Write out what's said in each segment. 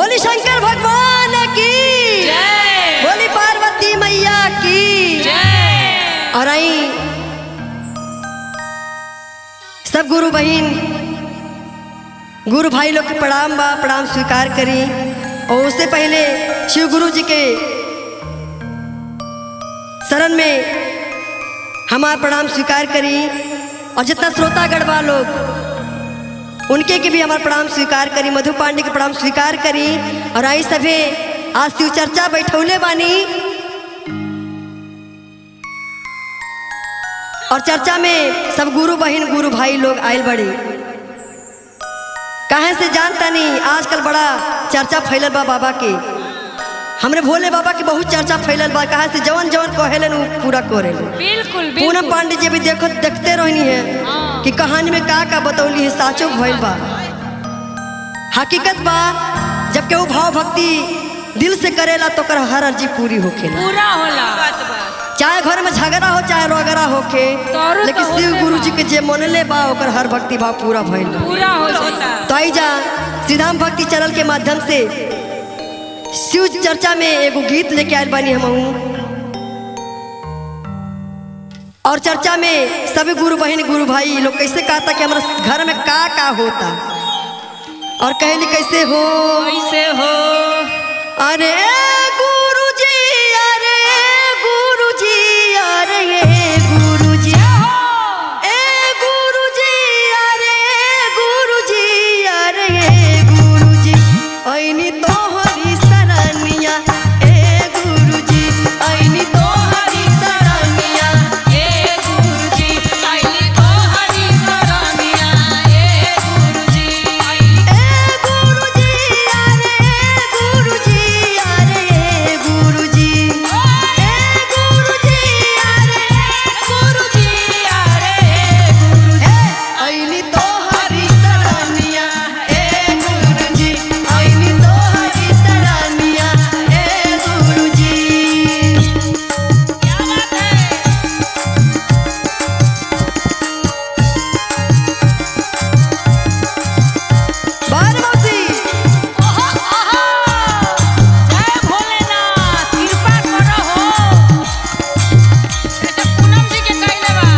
बोली शंकर भगवान की जय, बोली पार्वती मैया की जय। और आई सब गुरु बहन गुरु भाई लोग के प्रणाम बा, प्रणाम स्वीकार करी। और उससे पहले शिव गुरु जी के शरण में हमारा प्रणाम स्वीकार करी। और जितना श्रोतागण बा लोग उनके के भी हमारा प्रणाम स्वीकार करी। मधु पांडे के प्रणाम स्वीकार करी। और आई सभे आज शिव चर्चा बैठौले बानी और चर्चा में सब गुरु बहन गुरु भाई लोग आयल बड़े। कहाँ से जानता नहीं आजकल बड़ा चर्चा फैलल बा बाबा के, हमरे भोले बाबा की बहुत चर्चा फैलल बा। कहाँ से जवन जवन कहेलन वो पूरा करेलन। बिल्कुल पूनम पांडे जी भी देखते रहनी है कि कहानी में का बतौली है, साचो भइल बा, हकीकत बा। जब केहू भाव भक्ति दिल से करेला तो कर हर अर्जी पूरी होखेला, पूरा होला। चाहे घर में झगड़ा हो चाहे रोगरा होके, लेकिन शिव गुरु जी के जे मनले बा ओकर हर भक्ति भाव पूरा भइल बा, पूरा हो जाता। तो आई जा सीधाम भक्ति चैनल के माध्यम से शिव चर्चा में एगो गीत लेके आयल बानी हमहू। और चर्चा में सभी गुरु बहन गुरु भाई लोग कैसे कहता कि हमारे घर में का होता और कहली कैसे हो कैसे हो। अरे गुरु जी, अरे गुरु जी, अरे गुरु जी, ए गुरु जी, अरे गुरु जी, अरे गुरु जी, ऐनी तो हरी सरनिया, ए गुरु जी, ऐनी तो हरी सरनिया, ए गुरु जी आइली तो हरी सरनिया। ए गुरु जी ए गुरु जी, अरे गुरु जी, अरे गुरु जी, ए गुरु जी, अरे गुरु जी अरे गुरु जी, ऐनी तो हरी सरनिया, ए गुरु जी, ऐनी तो हरी सरनिया, ए गुरु जी। क्या बात है। बार मौसी ओहो ओहो, जय भोलेनाथ कृपा करो हो। ऐसे पूनम जी के कहले बा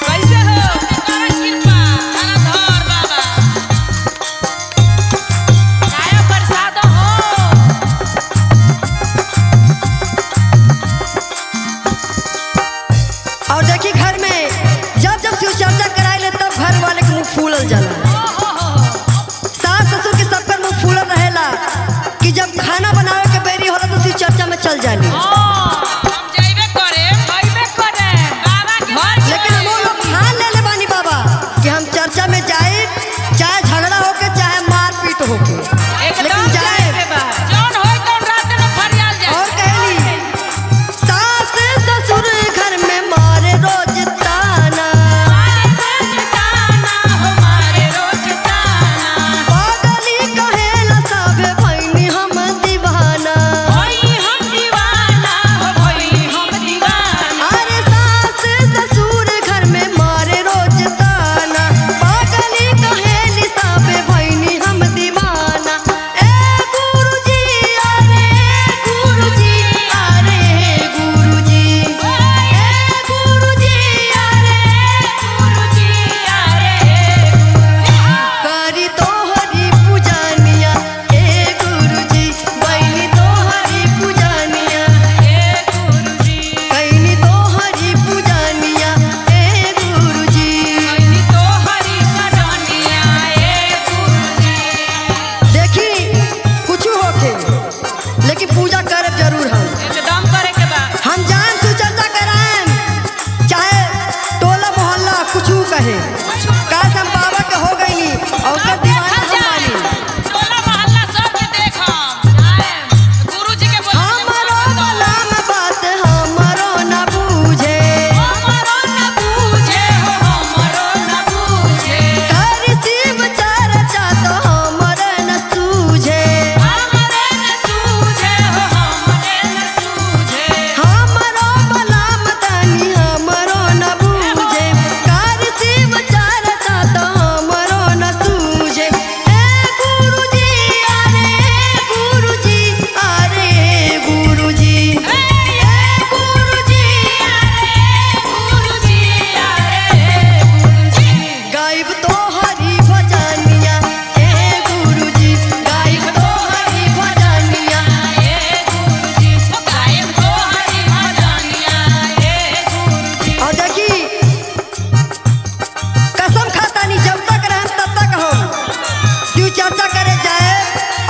कैसे हो कर कृपा हरा धर बाबा काया प्रसाद हो। और देखी घर में जब जब शिव चर्चा कराए ले तब घर वाले के मुंह फूलल जाला, सास ससुर के सबकर मुंह फूलल रहेला कि जब खाना बनावे के बेरी होला तो शिव चर्चा में चल जाली। हम जाइबे करे बाबा के घर लेकिन हम लोग ठान ले ले बानी बाबा कि हम चर्चा में जाए, चाहे झगड़ा होके चाहे मारपीट होके, लेकिन जाए। जौन होई तौन रात में फरियाल जाए। और कहली सास ससुर घर में मारे रोज ताना, पागली कहेला सब भइनी हम दीवाना।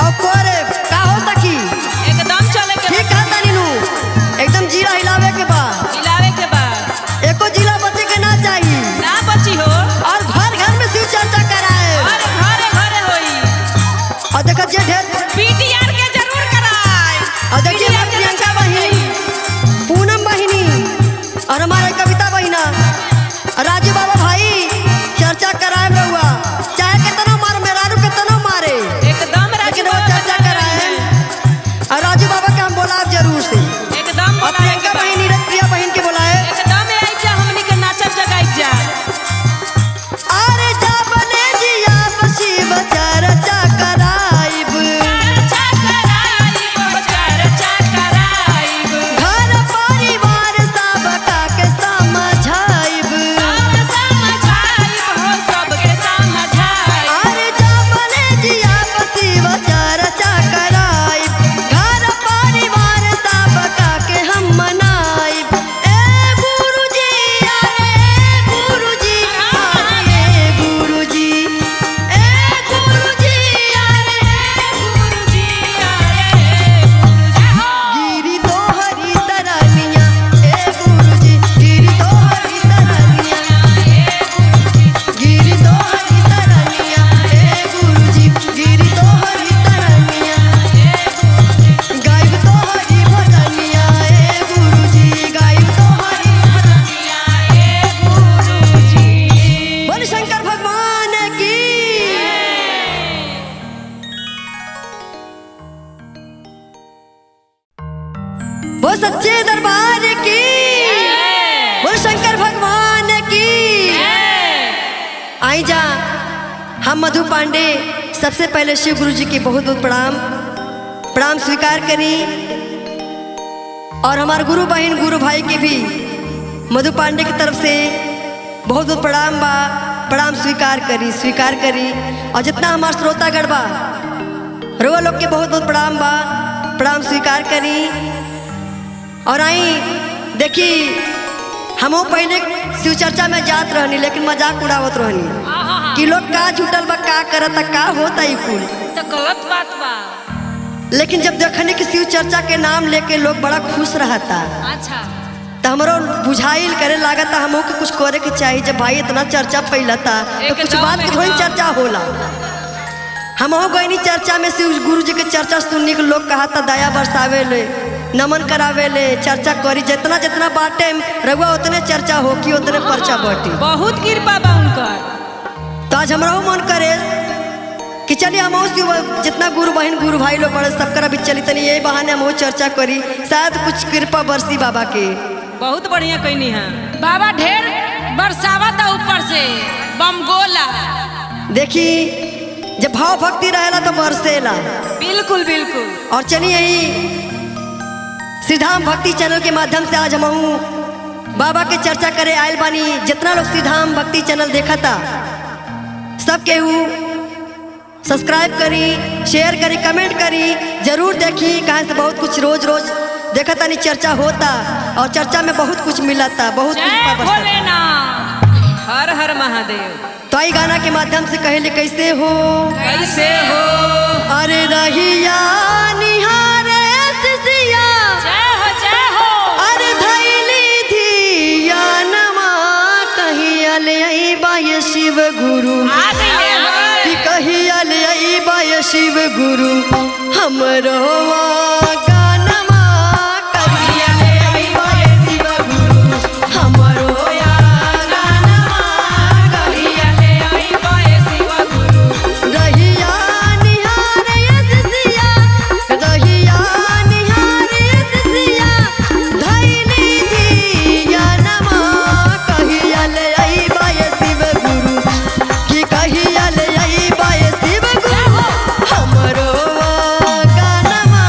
और कोरे का हो सकी एकदम चले के ठीक है तनी नु एकदम जीरा हिलावे के बा मिलावे के बाद एको जिला बचे के ना चाहिए ना बची हो और घर घर में शिव चर्चा कराए और घरे घरे होई और देखा जे ढेर पीटीआर के जरूर कराए और देखिए हमारी प्रियंका बहन पूनम बहिनी और हमारे कविता बहिना और राजू बाबा भाई चर्चा कराए में हुआ चाहे कितना मार मेहरारू कितना मारे एकदम लेकिन राजू वो बाबा चर्चा कराए और राजू बाबा के हम बोला जरूर से एकदम और प्रियंका बहन प्रिया बहन के बोलाए एकदम आई जा हमनी के नाचब जगाई जा अरे जा बने जिया शिव चर्चा कराइब घर परिवार सब का के समझाइब अरे जा बने जिया शिव चर्चा कराइब घर परिवार सब का के हम मनाइब ए गुरुजी अरे गुरुजी अरे गुरुजी ए गुरुजी गिरी तो हरी तरनिया ए गुरुजी गिरी तो हरी तरनिया गिरी तो हरी तरनिया ए गुरुजी गिरी तो हरी तरनिया गायब तो हरी भजनिया ए गुरुजी गायब तो हरी बोल शंकर भगवान की वो सच्चे दरबार की बोल शंकर भगवान की आई जा हम मधु पांडे सबसे पहले शिव गुरु जी की बहुत बहुत प्रणाम स्वीकार करी और हमारे गुरु बहन गुरु भाई की भी मधु पांडे की तरफ से बहुत बहुत प्रणाम स्वीकार करी और जितना हमारे श्रोतागण बा रोआ लोग के बहुत बहुत प्रणाम स्वीकार करी और आई देखी हमो पहले शिव चर्चा में जात रहनी लेकिन मजाक उड़ावत रहनी कि लोग का झूठल बा का करता का होता ही कुल तो गलत बात बा लेकिन जब देखने कि शिव चर्चा के नाम लेके लोग बड़ा खुश रहता अच्छा तो हमरो बुझाइल करे लागता हमो के कुछ करे के चाहिए जब भाई इतना चर्चा फैलता तो कुछ बात के थोड़ी चर्चा होला हमो गईनी चर्चा में शिव गुरु जी के चर्चा सुनने के लोग कहा था दया बरसावे ले नमन करावे ले चर्चा करी जितना जितना बाटे रहुआ उतने चर्चा हो कि उतने पर्चा बटी बहुत कृपा बा उनकर तो आज हमारा मन करे कि चलिए हम जितना गुरु बहन गुरु भाई लोग बड़े सब करा भी चली तनी यही बहाने हम चर्चा करी शायद कुछ कृपा बरसी बाबा के बहुत बढ़िया कहनी है बाबा ढेर बरसावा था ऊपर से बम गोला देखी जब भाव भक्ति रहेला तो बरसेला बिल्कुल बिल्कुल और चलिए यही श्रीधाम भक्ति चैनल के माध्यम से आज हम बाबा के चर्चा करे आयल बानी जितना लोग श्रीधाम भक्ति चैनल देखा था सब केहू सब्सक्राइब करी शेयर करी कमेंट करी जरूर देखी कहाँ से बहुत कुछ रोज देखा था नहीं चर्चा होता और चर्चा में बहुत कुछ मिला था बहुत कृपा बरसता हर हर महादेव तो आई गाना के माध्यम से कहले कैसे हो अरे रहिया निहारे सिसिया जय हो अरे धैली धिया नमा कहिया ले आई बाय शिव गुरु कि कहिया ले आई बाय शिव गुरु हमरो गानमा कहिया ले आई बाय शिव गुरु हमरो गानमा कहिया ले आई बाय शिव गुरु रहिया निहारे सिसिया रहिया निहारे सिसिया धैली धिया नमा कहिया ले आई बाय शिव गुरु कि कहिया ले आई बाय शिव गुरु हमरो गानमा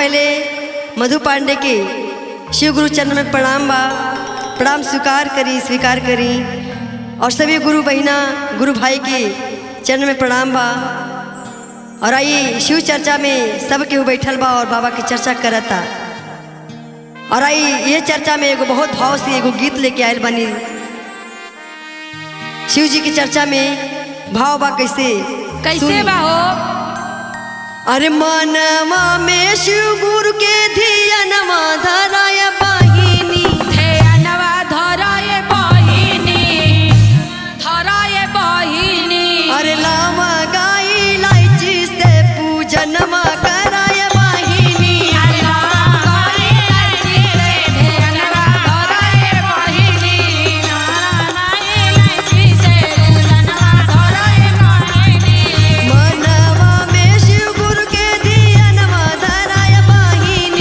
पहले मधु पांडे के शिव गुरु चरण में प्रणाम बा। प्रणाम स्वीकार करी और सभी गुरु बहिना गुरु भाई के चरण में प्रणाम बा। और आइए शिव चर्चा में सब केहू बैठल बा और बाबा की चर्चा करता। और आइए ये चर्चा में एगो बहुत भाव से एगो गीत लेके आयल बनी। शिव जी की चर्चा में भाव बा कैसे कैसे बा हो? अरे मनवा में शिव गुरु के धियनवा धराय बहिनी, ध्यानवा धराए बहिनी। अरे लावा गाई इलायची से पूजनमा कराय बहिनी। मनवा में शिव गुरु के धियनवा धराय बहिनी,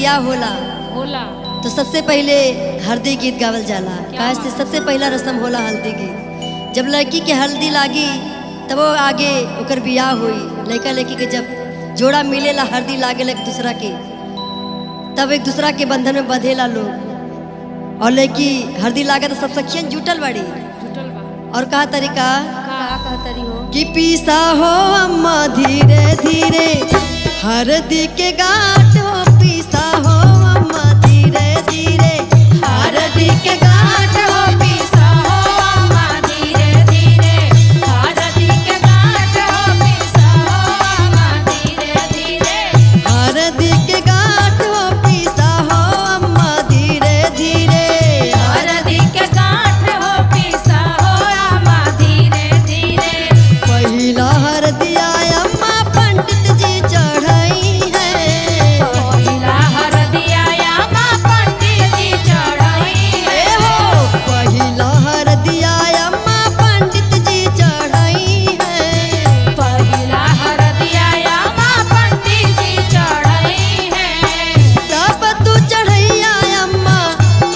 बियाह होला होला तो सबसे पहले हल्दी गीत गावल जाला। काहे से सबसे पहला रस्म होला हल्दी गीत। जब लड़की के हल्दी लागी तब वो आगे ओकर बियाह हुई। लड़का लड़की के जब जोड़ा मिलेला हल्दी लागे एक दूसरा के, तब एक दूसरा के बंधन में बंधेला लोग। और लड़की हल्दी लागे तो सब सखियन जुटल बाड़ी। जुटल बा और कहा तरीका का कहतरी हो कि पीसा हो अम्मा धीरे धीरे हरदी के गांठ हो, पीसा हो अम्मा धीरे धीरे हरदी के गांठ हो, पीसा हो अम्मा धीरे धीरे हरदी के गांठ हो, पीसा हो अम्मा धीरे धीरे हरदी के गांठ हो, पीसा हो अम्मा धीरे धीरे हरदी के गांठ हो, पीसा हो अम्मा धीरे धीरे पहिला हरदिया अम्मा पंडित जी चढ़ाई है। पहिला हरदिया अम्मा पंडित जी चढ़ाई है हो पहिला हरदिया अम्मा पंडित जी चढ़ाई है। पहिला हरदिया अम्मा पंडित जी चढ़ाई है तब तू चढ़ैया अम्मा,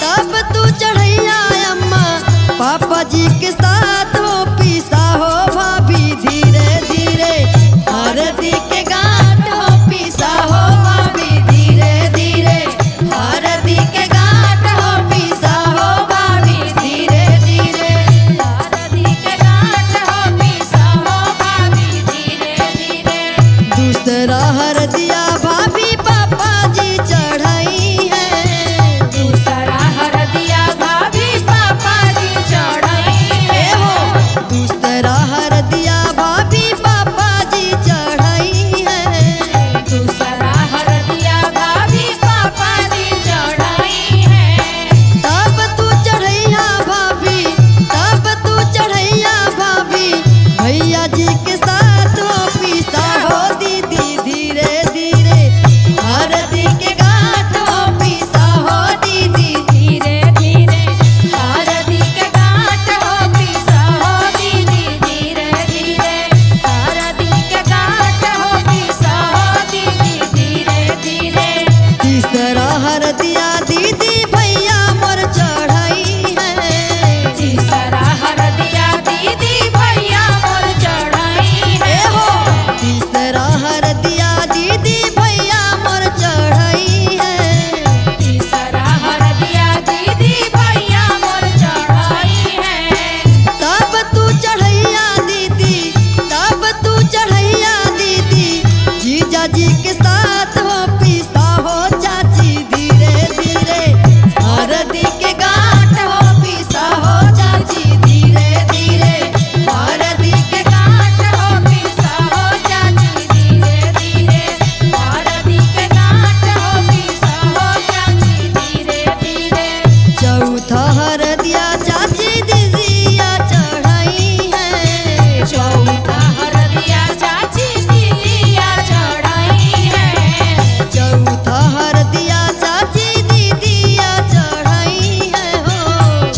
तब तू चढ़ैया अम्मा पापा जी के साथ हो, पीसा हो भाभी धीरे धीरे हरदी के गांठ हो, पीसा हो भाभी धीरे धीरे हरदी के गांठ हो, पीसा हो भाभी धीरे धीरे हरदी के गांठ हो, पीसा हो भाभी धीरे धीरे दूसरा हरदिया भाभी पापा जी चढ़ाई है। दूसरा हरदिया भाभी पापा जी चढ़ाई है हो दूसरा हरदिया भाभी पापा जी चढ़ाई है। दूसरा हरदिया भाभी पापा जी चढ़ाई है तब तू चढ़ैया भाभी, तब तू चढ़ैया भाभी भैया जी के साथ हो, पीसा हो दीदी धीरे धीरे हरदी के गांठ हो, पीसा हो दीदी धीरे धीरे हरदी के गांठ हो, पीसा हो दीदी धीरे धीरे हरदी के गांठ हो, पीसा हो दीदी धीरे धीरे तीसरा हरदिया दीदी भैया मोर चढ़ाई है। तीसरा हरदिया दीदी भैया मोर चढ़ाई है हो तीसरा हरदिया दीदी भैया मोर चढ़ाई है। तीसरा हरदिया दीदी भैया मोर चढ़ाई है तब तू चढ़ैया दीदी, तब तू चढ़ैया दीदी जीजा जी के साथ हो, पीसा हो चाची धीरे धीरे हरदी के गांठ हो, पीसा हो चाची धीरे धीरे हरदी के गांठ हो, पीसा हो चाची धीरे धीरे हरदी के गांठ हो, पीसा हो चाची धीरे धीरे चौथा हरदिया चाची दीदिया चढ़ाई है। चौथा हरदिया चाची दीदिया चढ़ाई है चौथा हरदिया चाची दीदिया चढ़ाई है। हो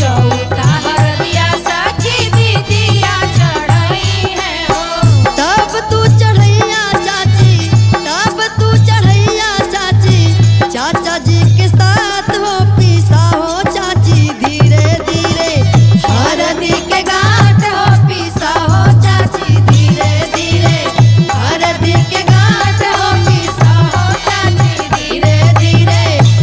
चौथा हरदिया चाची दीदिया चढ़ाई है तब तू चढ़ैया चाची, तब तू चढ़ैया चाची चाचा जी के साथ हो, पीसा हो चाची धीरे धीरे हरदी के गांठ हो, पीसा हो चाची धीरे धीरे हरदी के गांठ हो, पीसा हो चाची धीरे धीरे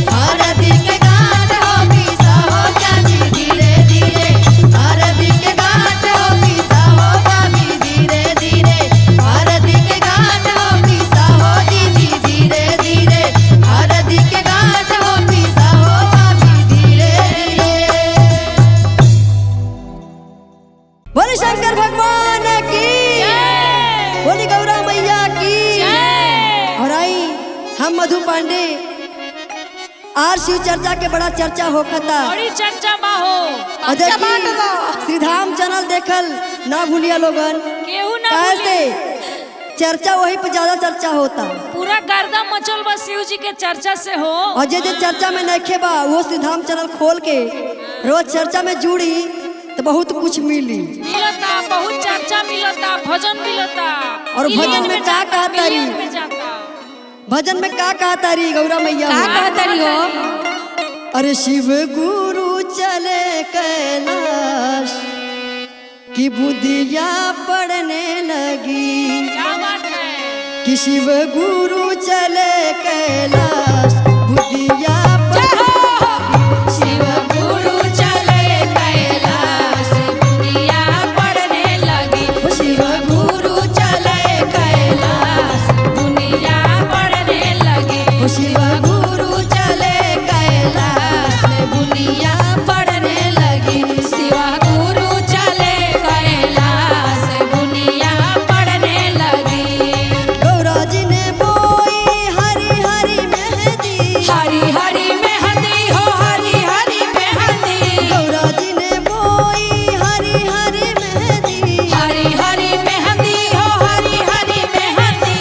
हरदी के गांठ हो, पीसा हो चाची धीरे धीरे हरदी के गांठ हो, पीसा हो भाभी धीरे धीरे हरदी के गांठ हो, पीसा हो दीदी धीरे धीरे हरदी के गांठ हो, पीसा हो भाभी धीरे धीरे। बोले शंकर भगवान की, बोली गौरा मैया की। और आई हम मधु पांडे आर शिव चर्चा के बड़ा चर्चा होखता। बड़ी चर्चा बा हो और देखी श्रीधाम चैनल देखल ना भूलिया लोगन। केहू ना कैसे चर्चा वही पे ज्यादा चर्चा होता, पूरा गर्दा मचल बा शिव जी के चर्चा से हो और जे चर्चा में नइखे बा वो श्रीधाम चैनल खोल के रोज चर्चा में जुड़ी तो बहुत कुछ मिली। मिलता बहुत चर्चा मिलता, भजन मिलता और भजन मिलियन में का जाता, कहता मिलियन रही? में जाता भजन में का कहा तारी गौरा मैया का हो? कहतरी हो? अरे शिव गुरु चले कैलाश की बुद्धिया पड़ने लगी। क्या बात है? कि शिव गुरु चले कैलाश बुद्धिया शिव गुरु चले कैलाश दुनिया पढ़ने लगी। शिव गुरु चले कैलाश दुनिया पढ़ने लगी। शिव गुरु चले कैलाश दुनिया पढ़ने लगी। शिव गुरु चले कैलाश दुनिया पढ़ने लगी। गौरा जी ने बोई हरी हरी मेहंदी। हरी हरी मेहंदी हो हरी हरी मेहंदी। गौरा जी ने बोई हरी हरी मेहंदी। हरी हरी मेहंदी हो हरी हरी मेहंदी।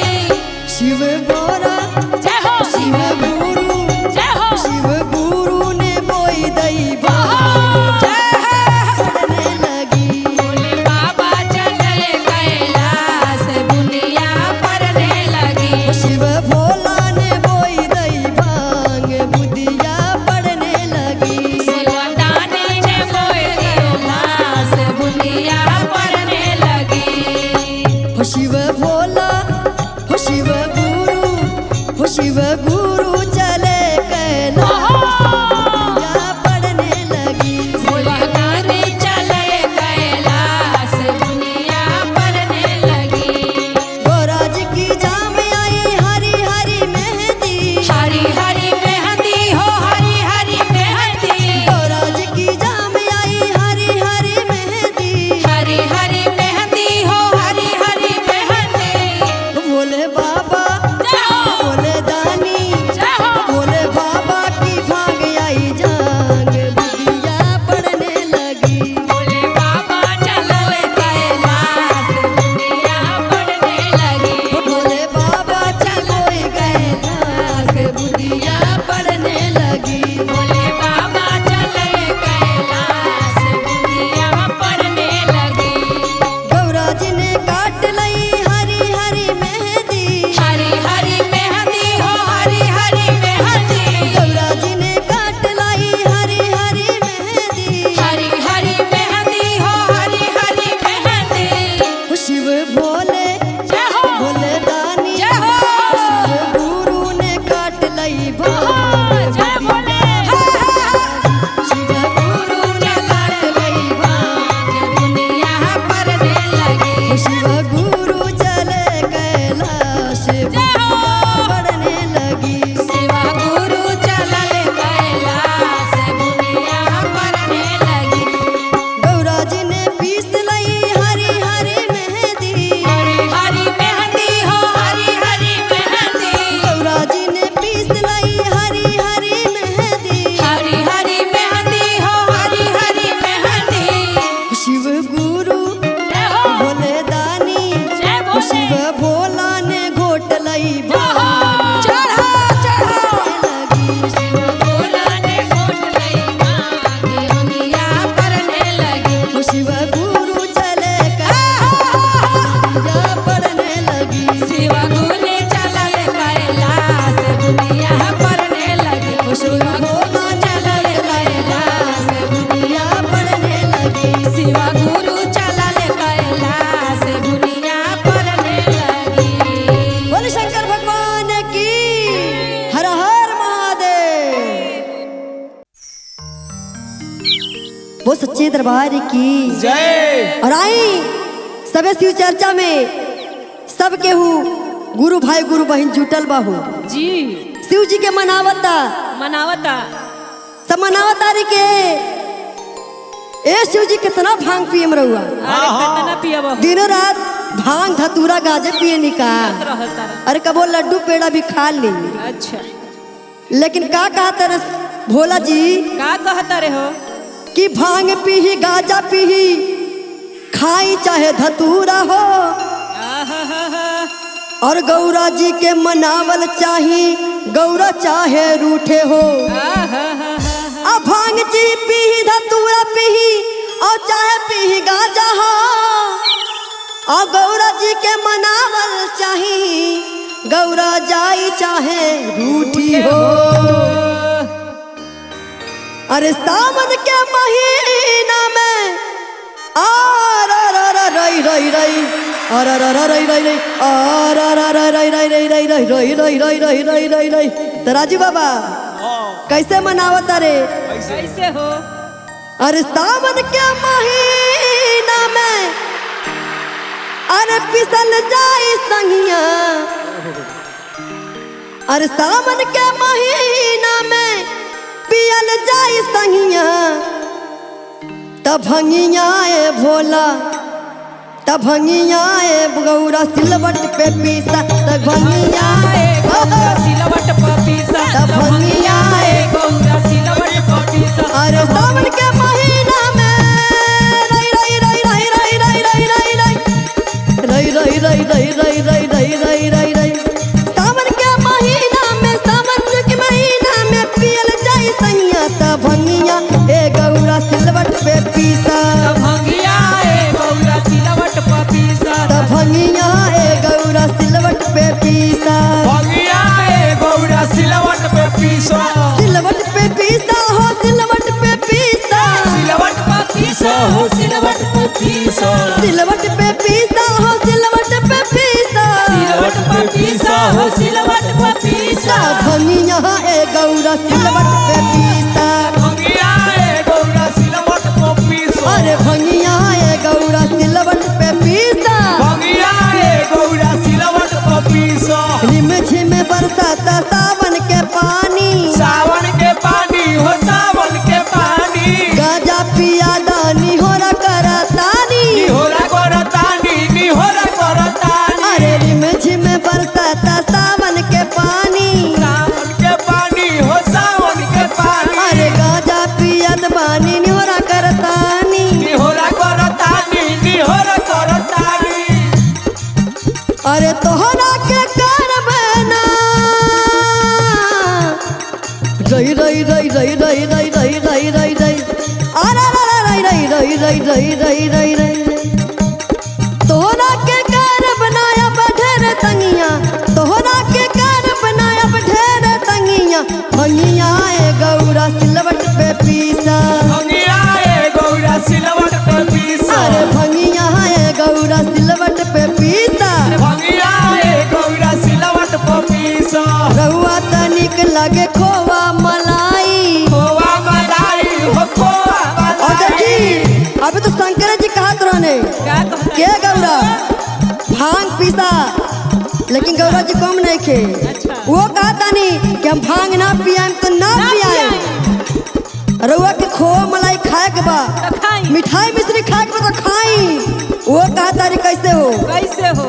शिव बोरा जय हो शिव गुरु जय हो शिव गुरु ने बोई दई पड़ने लगी। भोले बाबा चले कैलाश दुनिया पढ़ने लगी। शिव भोला ने बोई दई भांग बुद्धिया पड़ने लगी। शिवदानी ने बोए कैलाश दुनिया पढ़ने लगी। हो शिव भोला हो शिव गुरु हो शिव गुरु चले कैलाश बुद्धिया पड़ने लगी। शिवदानी चले कैलाश दुनिया पढ़ने लगी। गौरा जी की जाम आई हरी हरी मेहंदी। हरी हरी मेहंदी हो हरी हरी मेहंदी। गौरा जी की जाम आई हरी हरी मेहंदी। हरी हरी मेहंदी हो हरी हरी मेहंदी। भोले बाबा जय हो भोले दानी जय हो भोले बाबा की भाग आई जांग बुद्धिया पड़ने लगी। भोले बाबा चले कैलाश दुनिया पढ़ने लगी। भोले बाबा चलोई कैलाश बुद्धिया पड़ने लगी। भोले बाबा चले कैलाश दुनिया पढ़ने लगी। गौरा जी ने काट लई हरी हरी मेहंदी। हरी हरी मेहंदी हो हरी हरी मेहंदी। गौरा जी ने काट लाई हरी हरी मेहंदी। हरी हरी मेहंदी हो हरी हरी मेहंदी। शिव भोले जय हो भोले दानी जय हो शिव गुरु ने काट लई भांग जय भोले शिव गुरु ने काट लई भांग दुनिया पढ़ने लगी। शिव गुरु चले कैलाश पड़ने लगी। शिव गुरु चले कैलाश दुनिया पढ़ने लगी। गौरा जी ने पीस लई हरी हरी मेहंदी। हरी हरी मेहंदी हो हरी हरी मेहंदी। गौरा जी ने पीस लई हरी हरी मेहंदी। हरी हरी मेहंदी हो हरी हरी मेहंदी। शिव गुरु जय हो भोले दानी जय भोले शिव भोला ने घोट लई भांग चढ़ा चढ़ा लगी। शिव भोला ने घोट लई भांग दुनिया पढ़ने लगी। शिव गुरु चले कैलाश पड़ने लगी। शिव गुरु चले कैलाश दुनिया पढ़ने लगी। शिव भोला चले कैलाश दुनिया पड़ने लगी। शिव गुरु चले कैलाश दुनिया पढ़ने लगी। बोले शंकर भगवान की हर हर महादेव। वो सच्चे दरबार की जय। और आई सबे शिव चर्चा में सब केहू गुरु भाई गुरु बहन जुटल बाहू जी शिव जी के मनावता मनावता सब मनावता रे के ए शिव जी कितना भांग पियम रहुआ। अरे कितना पिया बहु दिनों रात भांग धतूरा गाजे पिए निकाल। रहता अरे कबो लड्डू पेड़ा भी खा ली। अच्छा लेकिन का कहते रस भोला जी का कहता रे हो? कि भांग पीही गाजा पीही खाई चाहे धतूरा हो आहाहा और गौरा जी के मनावल चाही गौरा चाहे रूठे हो। आहाहा अब भांग जी पीही धतूरा पीही और चाहे पीही गाजा हो और गौरा जी के मनावल चाही गौरा जाई चाहे रूठी हो। अरे सावन के महीना में रई रई रई रई। तो राजू बाबा कैसे मनावत रे? कैसे हो? अरे सावन के महीना में अरे पिसल जाई संगिया। अरे सावन के महीना में पियल जाई संगिया। तब भंगिया ए भोला, तब भंगिया ए गौरा सिलवट पे पीसा। तब भंगिया ए गौरा सिलवट पे पीसा। तब भंगिया ए गौरा सिलवट पे पीसा। अरे सावन के महीना में रई रई रई रई रई रई रई रई रई रई रई रई रई रई रई रई रई। सावन के महीना में, सावन के महीना में पियल जाई सैया। तब भंगिया ए गौरा सिलवट पे पीसा। तब भंगिया ए गौरा सिलवट पे पीसा। तब भंगिया ए गौरा सिलवट पे पीसा। भंगिया ए गौरा सिलवट पे पीसा। सिलवट पे पीसा हो, सिलवट पे पीसा। सिलवट पे पीसा हो, सिलवट पे पीसा। सिलवट पे पीसा हो, सिलवट पे पीसा। सिलवट पे पीसा हो, सिलवट पे पीसा। भंगिया ए गौरा सिलवट पे पीसा। भंगिया ए गौरा सिलवट पे पीसा। अरे भंगिया ए गौरा सिलवट पे पीसा। भंगिया ए गौरा सिलवट पे पीसा। रिम झिम बरसाता सावन के पानी। सावन के पानी हो, सावन के पानी। गाजा पिया दानी होरा करतानी। निहोरा करतानी, निहोरा करतानी। अरे रिम झिम बरसाता सावन के पानी। सावन के पानी हो, सावन के पानी। अरे गाजा पियत बानी निहोरा करतानी। निहोरा करतानी, निहोरा करतानी। अरे तोहरा के करबना रई रई रई रई रई रई रई रई रई रई। अरे रई रई रई रई रई रई रई रई। तोहरा के कर बनाया ढेर तंगिया। तोहरा के कर बनाया ढेर तंगिया। भंगिया ए गौरा सिलवट पे पीसा। भंगिया ए गौरा सिलवट पे पीसा। अरे भंगिया ए गौरा सिलवट पे पीसा। भंगिया ए गौरा सिलवट पे पीसा। रहुआ तनिक लगे खोवा मलाई। खोवा मलाई हो, खोवा और मलाई। देखी अभी तो शंकर जी कहत रहने क्या कहता? के गौरा भांग पीसा, लेकिन गौरा जी कम नहीं खे। अच्छा। वो कहता नहीं कि हम भांग ना पियाएम तो ना पियाएम। रहुआ के खोवा मलाई खाए के बा, तो खाई। मिठाई मिश्री खाए के बा तो खाई। वो कहता रे कैसे हो? कैसे हो?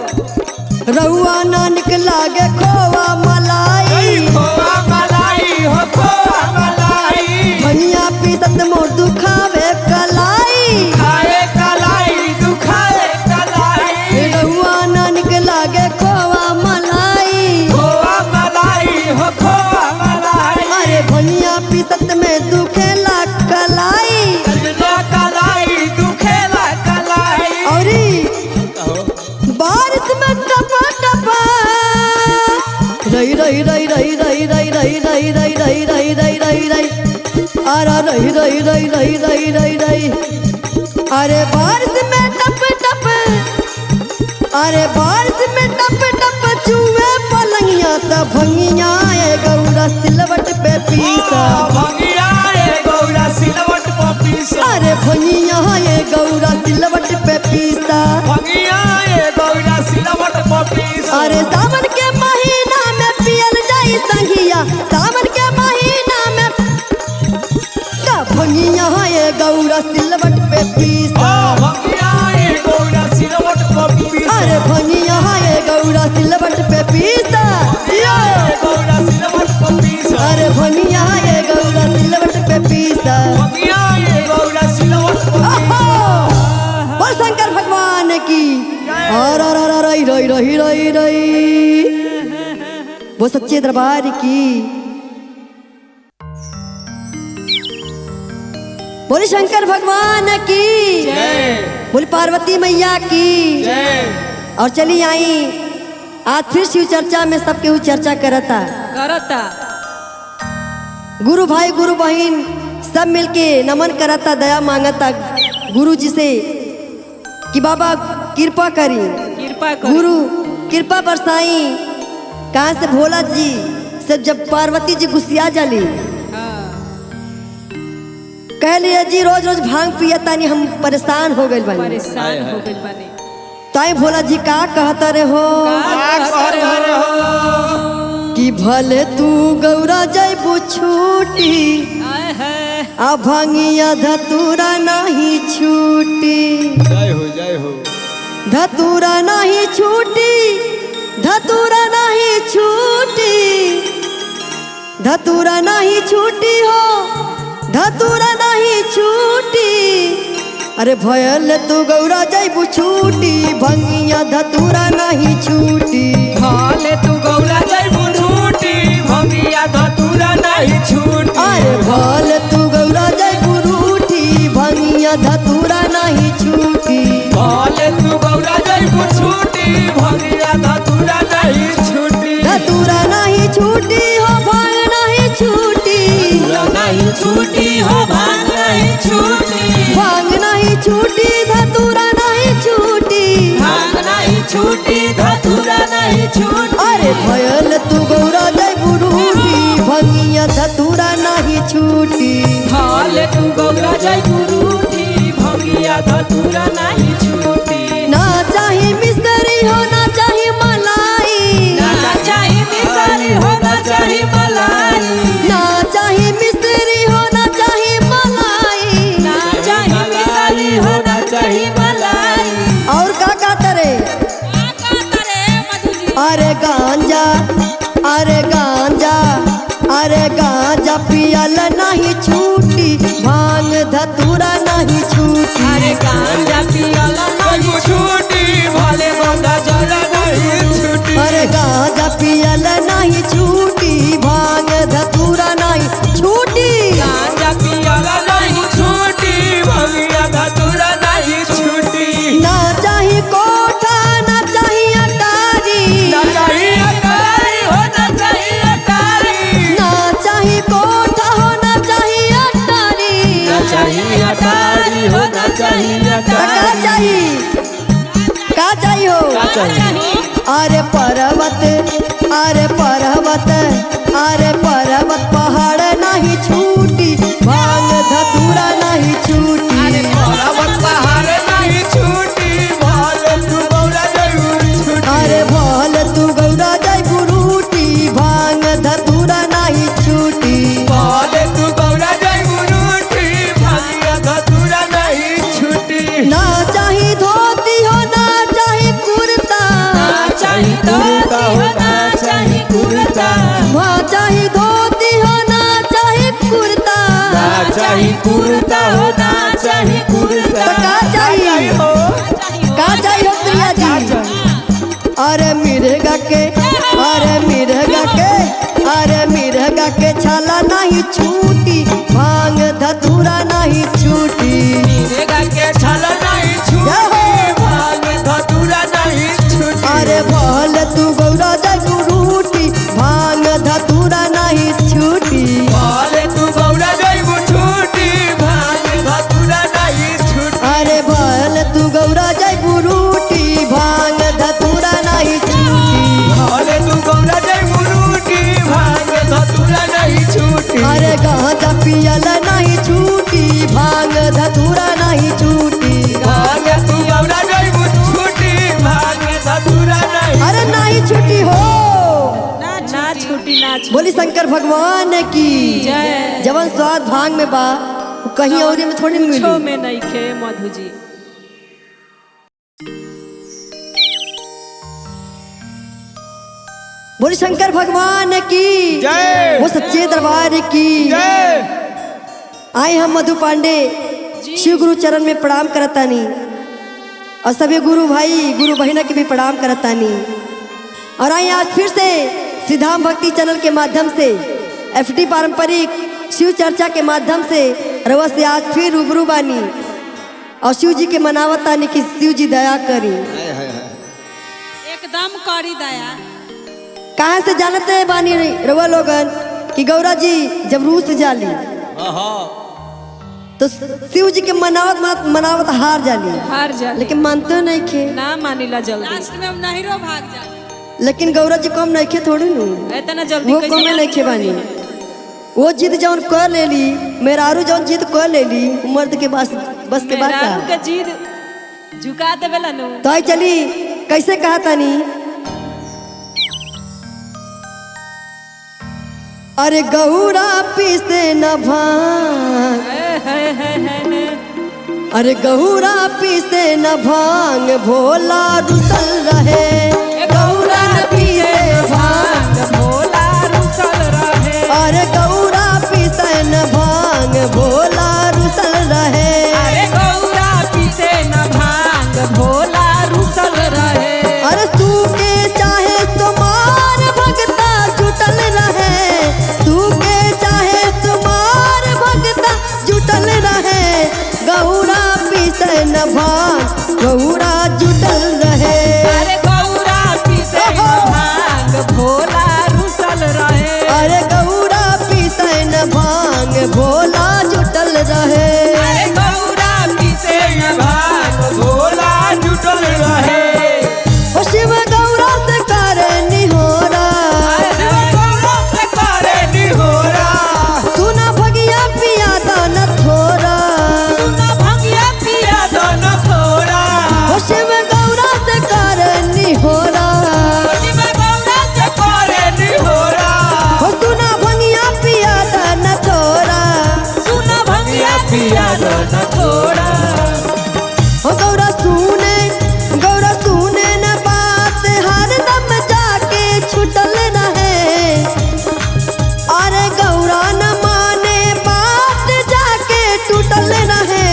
रहुआ नानक लागे खोवा मलाई। खोवा मलाई हो, खोवा मलाई। भनिया पीसत मोर दुखावे कलाई। खाए कलाई, दुखाए कलाई। रहुआ नानक लागे खोवा मलाई। खोवा मलाई हो, खोवा मलाई। अरे भनिया पीसत में दुखेला कलाई। कलना कलाई, दुखेला कलाई। औरी बारिश में टपा टपा रई रई रई रई रई रई रई रई रई रई रई रई रई रई। अरे रई रई रई रई रई रई रई। अरे बारिश में टप टप, अरे बारिश में टप टप चूहे पलंगिया। तब भंगिया ए गौरा सिलवट पे पीसा। भंगिया ए गौरा सिलवट पे पीसा। अरे भंगिया ए गौरा सिलवट पे पीसा। भंगिया ए गौरा सिलवट पे पीसा। अरे सावन के महीना में पियल जाई संगिया। सावन के महीना में तब भंगिया ए गौरा सिलवट पे पीसा। भंगिया ए गौरा सिलवट पे पीसा। अरे भंगिया ए गौरा सिलवट पे पीसा। ए गौरा सिलवट पे पीसा। अरे भंगिया ए गौरा सिलवट पे पीसा। भंगिया ए गौरा सिलवट पे पीसा। बोल शंकर भगवान की। और रई रई रई रई रई। वो सच्चे दरबार की। बोले शंकर भगवान की। जय बोले पार्वती मैया की। जय। और चली आई आज फिर शिव चर्चा में सबके हु चर्चा करता। करता गुरु भाई गुरु बहन सब मिलके नमन करता, दया मांगता गुरु जी से कि बाबा कृपा करी, कृपा कर गुरु कृपा बरसाई। कहाँ से भोला जी सब जब पार्वती जी गुस्सिया जाली कह लिया जी रोज रोज भांग पिया तानी हम परेशान हो गए बानी। परेशान हो गइल बानी। ताई भोला जी का कहता रे हो कि भले तू गौरा जैबू छूटी आए है आ भांगिया धतूरा नहीं छूटी, जय हो धतूरा नहीं छूटी, धतूरा नहीं छूटी, धतूरा नहीं छूटी हो, धतूरा नहीं छूटी। अरे भयल तू गौरा जैबू छूटी भंगिया धतूरा नहीं छूटी। भाले तू गौरा जैबू छूटी भंगिया धतूरा नहीं छूटी। अरे भल तू गौरा जैबू रूठी भंगिया धतूरा नहीं छूटी। भाले तू गौरा जैबू छूटी भंगिया धतूरा नहीं छूटी। धतूरा नहीं छूटी हो भांग नहीं छूटी, नहीं छूटी हो भांग नहीं छूटी। भांग नहीं छूटी धतूरा नहीं छूटी। भांग नहीं छूटी धतूरा नहीं छूटी। अरे भयल तू गौरा जैबू रूठी भंगिया धतूरा नहीं छूटी। भाले तू गौरा जैबू रूठी भंगिया धतूरा नहीं छूटी। ना चाही मिस्त्री हो ना चाही मलाई, ना चाही मिसारी हो ना चाही मलाई। ना चाही मिस्त्री हो ना चाही मलाई। ना चाही मिसारी हो ना चाही मलाई। और का करे मधु जी अरे गांजा, अरे गांजा, अरे गांजा पियल नहीं छूटी भांग धतूरा नहीं छूटी। अरे गांजा पियाला नहीं छूटी भाले गंगा जल नहीं छूटी। अरे गांजा पियल नहीं छूटी भांग धतूरा नहीं छूटी। गांजा पियाला नहीं छूटी भंगिया धतूरा नहीं छूटी। ना चाही कोठा ना चाही अटारी, ना चाही अटारी हो ना चाही अटारी। ना चाही कोठा हो ना चाही अटारी। ना चाही अटारी हो ना चाही का अटारी। चाहिए, का चाहिए हो? का चाहिए? अरे पर्वत, अरे पर्वत, अरे पर्वत पहाड़ नहीं छूटी भांग धतूरा नहीं छूटी। अरे पर्वत पहाड़ नहीं छूटी भाले तू गौरा जैबू छूटी। अरे भल तू गौरा जैबू रूठी भांग धतूरा नहीं छूटी। भाले तू गौरा जैबू रूठी भंगिया धतूरा नहीं छूटी। ना चाही धोती हो ना चाही कुर्ता, ना चाही कुर्ता हो ना चाही कुर्ता। ना चाही धोती हो ना चाही कुर्ता। ना चाही कुर्ता हो ना चाही कुर्ता। तो का चाहिए? हो का चाहिए हो प्रिया जी? अरे मिर्गा के, अरे मिर्गा के, अरे मिर्गा के छाला नहीं छूटी भांग धतूरा नहीं छूटी। मिर्गा के छाला नहीं छूटी भांग धतूरा नहीं छूटी। अरे भल तू गौरा जैबू रूठी भांग धतूरा नहीं छूटी। भाले तू गौरा जैबू छूटी भांग धतूरा नहीं छूटी। अरे भल तू गौरा जैबू रूठी भांग धतूरा नहीं छूटी। भाले तू गौरा जैबू रूठी भांग धतूरा नहीं छूटी। अरे गांजा पियल नहीं छूटी भांग धतूरा नहीं छूटी। भांग तू गौरा जैबू छूटी भांग धतूरा नहीं। अरे नहीं छूटी हो। ना छूटी ना छूटी। बोली शंकर भगवान की जय। जवन स्वाद भांग में बा वो कहीं और में थोड़ी कुछो मिली। में नहीं खे मधु जी। बोली शंकर भगवान की जय। वो सच्चे दरबार की जय। आए हम मधु पांडे शिव गुरु चरण में प्रणाम करतानी और सभी गुरु भाई गुरु बहना के भी प्रणाम करतानी। और आए आज फिर से सिद्धाम भक्ति चैनल के माध्यम से एफडी पारंपरिक शिव चर्चा के माध्यम से रवा से आज फिर रूबरू बानी और शिव जी के मनावतानी कि शिव जी दया करी। एकदम करी दया। कहाँ से जानते बानी रवा लोगन कि गौरा जी जब रूस जाली तो शिव जी के मनावत हार जाली, हार जा लेकिन मानते नहीं खे। ना मानिला जल्दी, लास्ट में हम नहिरो भाग जा। लेकिन गौरा जी कम नहीं खे थोड़ी नु, इतना जल्दी वो कम नहीं खे बानी। वो जिद जौन कर लेली, मेहरारू जौन जिद कर लेली, मर्द के बस के बात मेहरारू के जीद झुका देवेला नु। तो आई चली कैसे कहा तानी, अरे गौरा पीसे न भांग, अरे गौरा पीसे न भांग, भोला रुसल रहे। गौरा पीसे भांग, भोला रुसल रहे। अरे गौरा पीसे न भांग, भोला रुसल रहे। अरे गौरा पीसे न भांग, भोला रुसल रहे। अरे तू के चाहे तुम्हार भगता जुटल रहे, तू के चाहे तुम्हार भगता जुटल रहे। गौरा पीसे न भांग, गौरा जुटल रहे। अरे गौरा पीसे न भांग, भोला रुसल रहे। अरे गौरा पीसे न भांग, भोला जुटल रहे। अरे गौरा पीसे न भांग, भोला जुटल रहे। ओ शिव गौरा से करे निहोरा, शिव गौरा से करे निहोरा। तू ना भगिया पिया दान थोरा। सुना भंगिया पिया दान थोरा। ओ शिव गौरा से करे निहोरा, शिव गौरा से करे निहोरा। ओ तू ना भगिया पिया दान थोरा। सुना भंगिया पिया दान थोरा। ओ गौरा सुने न बात, हरदम जाके छुटल रहे। अरे गौरा न माने बात, जाके टूटल रहे।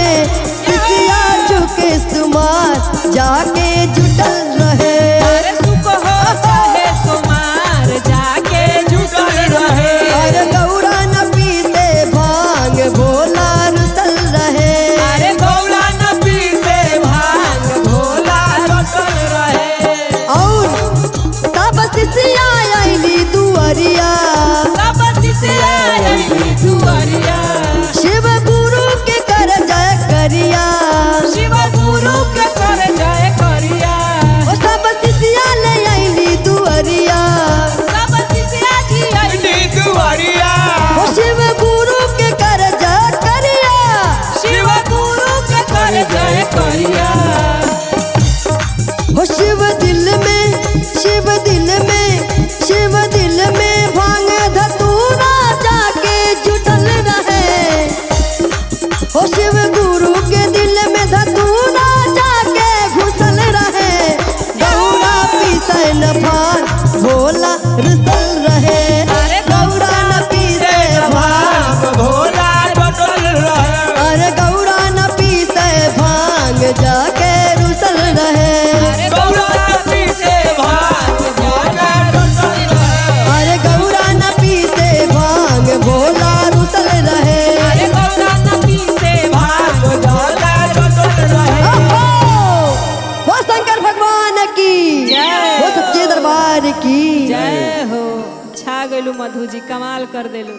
सिसिया झुके सुमार, जाके जुटल रहे। अरे सुख हो चाहे सोमार, जाके जुटल रहे। अरे गौरा न पीसे भांग, भोला रुसल रहे। अरे गौरा न पीसे भांग, भोला रुसल रहे। और सब सिसिया आईली दुआरिया, सब शिष्या आईली दुआरिया। शिव गुरु के कर जय करिया। शिव गुरु के कर जय करिया। ओ सब सिसिया ले आईली दुआरिया। सब शिष्या जी आईली दुआरिया। ओ शिव गुरु के कर जय करिया। शिव गुरु के कर जय करिया। ओ शिव दिल में, शिव दिल में, शिव दिल में भांग धतूरा, जाके जुटल रहे। ओ शिव गुरु के दिल में धतूरा, जाके घुसल रहे। गौरा पीसे न भांग, भोला रुसल रहे। अरे गौरा न पीसे भांग, भोला रुसल रहे। अरे गौरा न पीसे भांग, जाके रुसल रहे। अरे गौरा पीसे भांग, भोला रुसल रहे। अरे गौरा न पीसे भांग, भोला रुसल रहे। अरे गौरा न पीसे भांग, भोला रुसल रहे। ओहो! वो शंकर भगवान की जय। वो सच्चे दरबार की जय हो। छा गइलू मधु जी, कमाल कर देलू।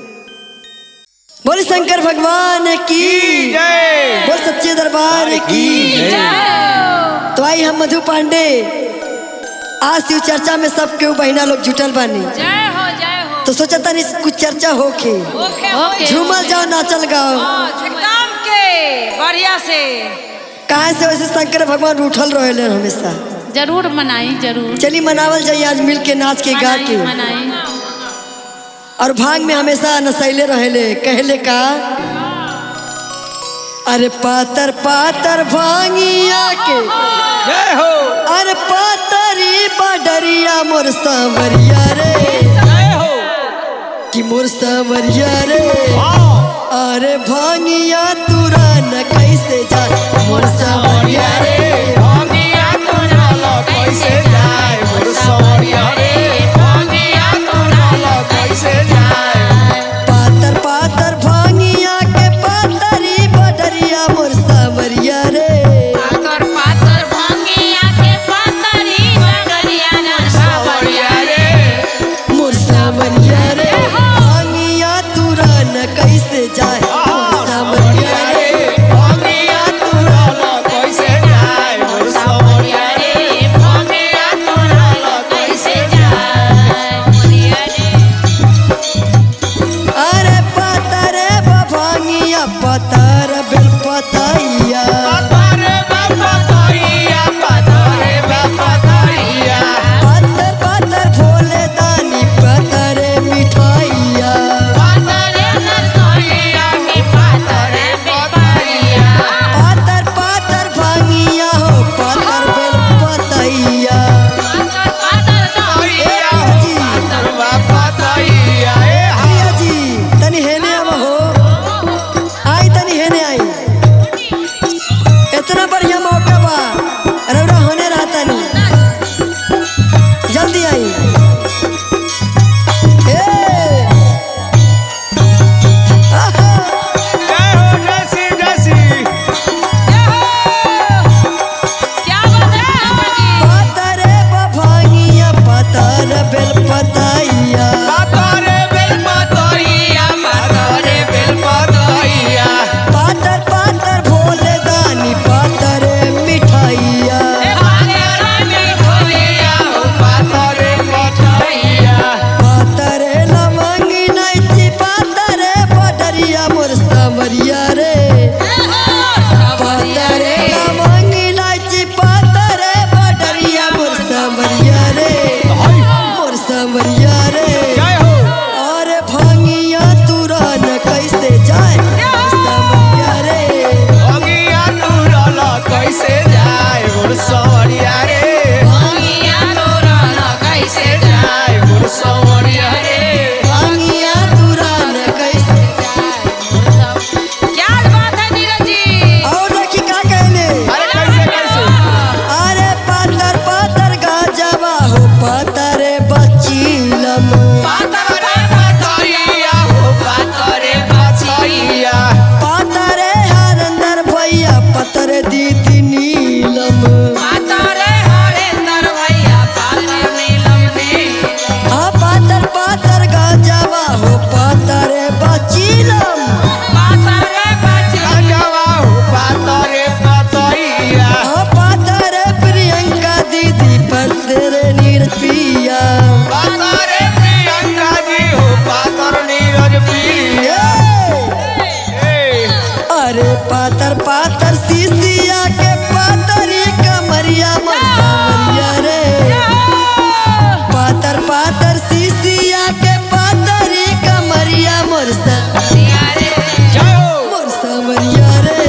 बोल शंकर भगवान की जय। बोल सच्चे दरबार की। तो आई हम मधु पांडे आज शिव चर्चा में सब केहू बहिना लोग जुटल बानी, जय हो जय हो। तो सोचा तानी कुछ चर्चा होके, ओके ओके। झूमल जाओ नाचल गाओ। एकदम के बढ़िया से। कहाँ से वैसे शंकर भगवान उठल रहे हमेशा। जरूर मनाई, जरूर चली मनावल जाइए आज मिल के नाच के गा के। मनाई। और भांग में हमेशा नशैले रहले, कहले का, अरे पातर पातर भांगिया के, जय हो। अरे पातरी बडरिया मोर सांवरिया रे, जय हो। कि मोर सांवरिया रे। हाँ। अरे भांगिया तुरा न कैसे जा, मोर सांवरिया रे। भांगिया तोरा लो कैसे जाए, मोर सवरिया रे। भांगिया तोरा लो कैसे जाए। पातर पातर भांगिया के, पातरी बडरिया मोर सांवरिया रे। पातर पातर भांगिया के, पातरी बगरिया ना। भांगिया पतर बेल पतैया पतरे बपतैया पतरे बपतैया पतर पतर भोले दानी पतरे मिठाइया पतरे बपतैया की पतरे बपतैया पातर पातर भांगिया हो पातर बेल पतैया पतैया जी पतर बपतैया ए भैया जी तनी हेने अब हो आई तनी हेने आई इतना बढ़िया मौका बा रौरा होने रहता नहीं जल्दी आई ए आहा जय हो जैसी जैसी क्या बात है जी? पातरे बभांगिया पातर बेल पतैया पतरे बपतैया पतरे बपतैया पातर पातर भोले दानी पातरे मिठाइया पतरे बपतैया पातरे लवंगी नैची पातरे पडरिया मोर सावरिया रे पातरे लवंगी नैची पातरे पडरिया मोर सावरिया रे मोर सावरिया रे जय हो और भांगिया तुरन कैसे जाए सावरिया रे अंगिया तुरल कैसे जाए मोर सवरिया रे जाए मोर सवरिया रे भांगिया तुरन कैसे क्या बात है नीरज जी? और देखी का कहले अरे कैसे कैसे अरे पातर पातर गाजवा हो पातरे बचीलम पतरे बपतैया हो पतरे बपतैया पातरे हरंदर भैया पतरे दीदी नीलम हाँ पातर पातर गाजवा हो पातरे बचीलम गंजवा हो पतरे बपतैया हाँ पातरे प्रियंका दीदी पतरे निरपिया पतरे प्रियंका जी हो पतर नीरज प्रिया अरे पातर पातर सीसिया के पातरी कमरिया मरिया रे पातर पातर सीसिया के पातरी कमरिया मोर जय हो मोर सावरिया रे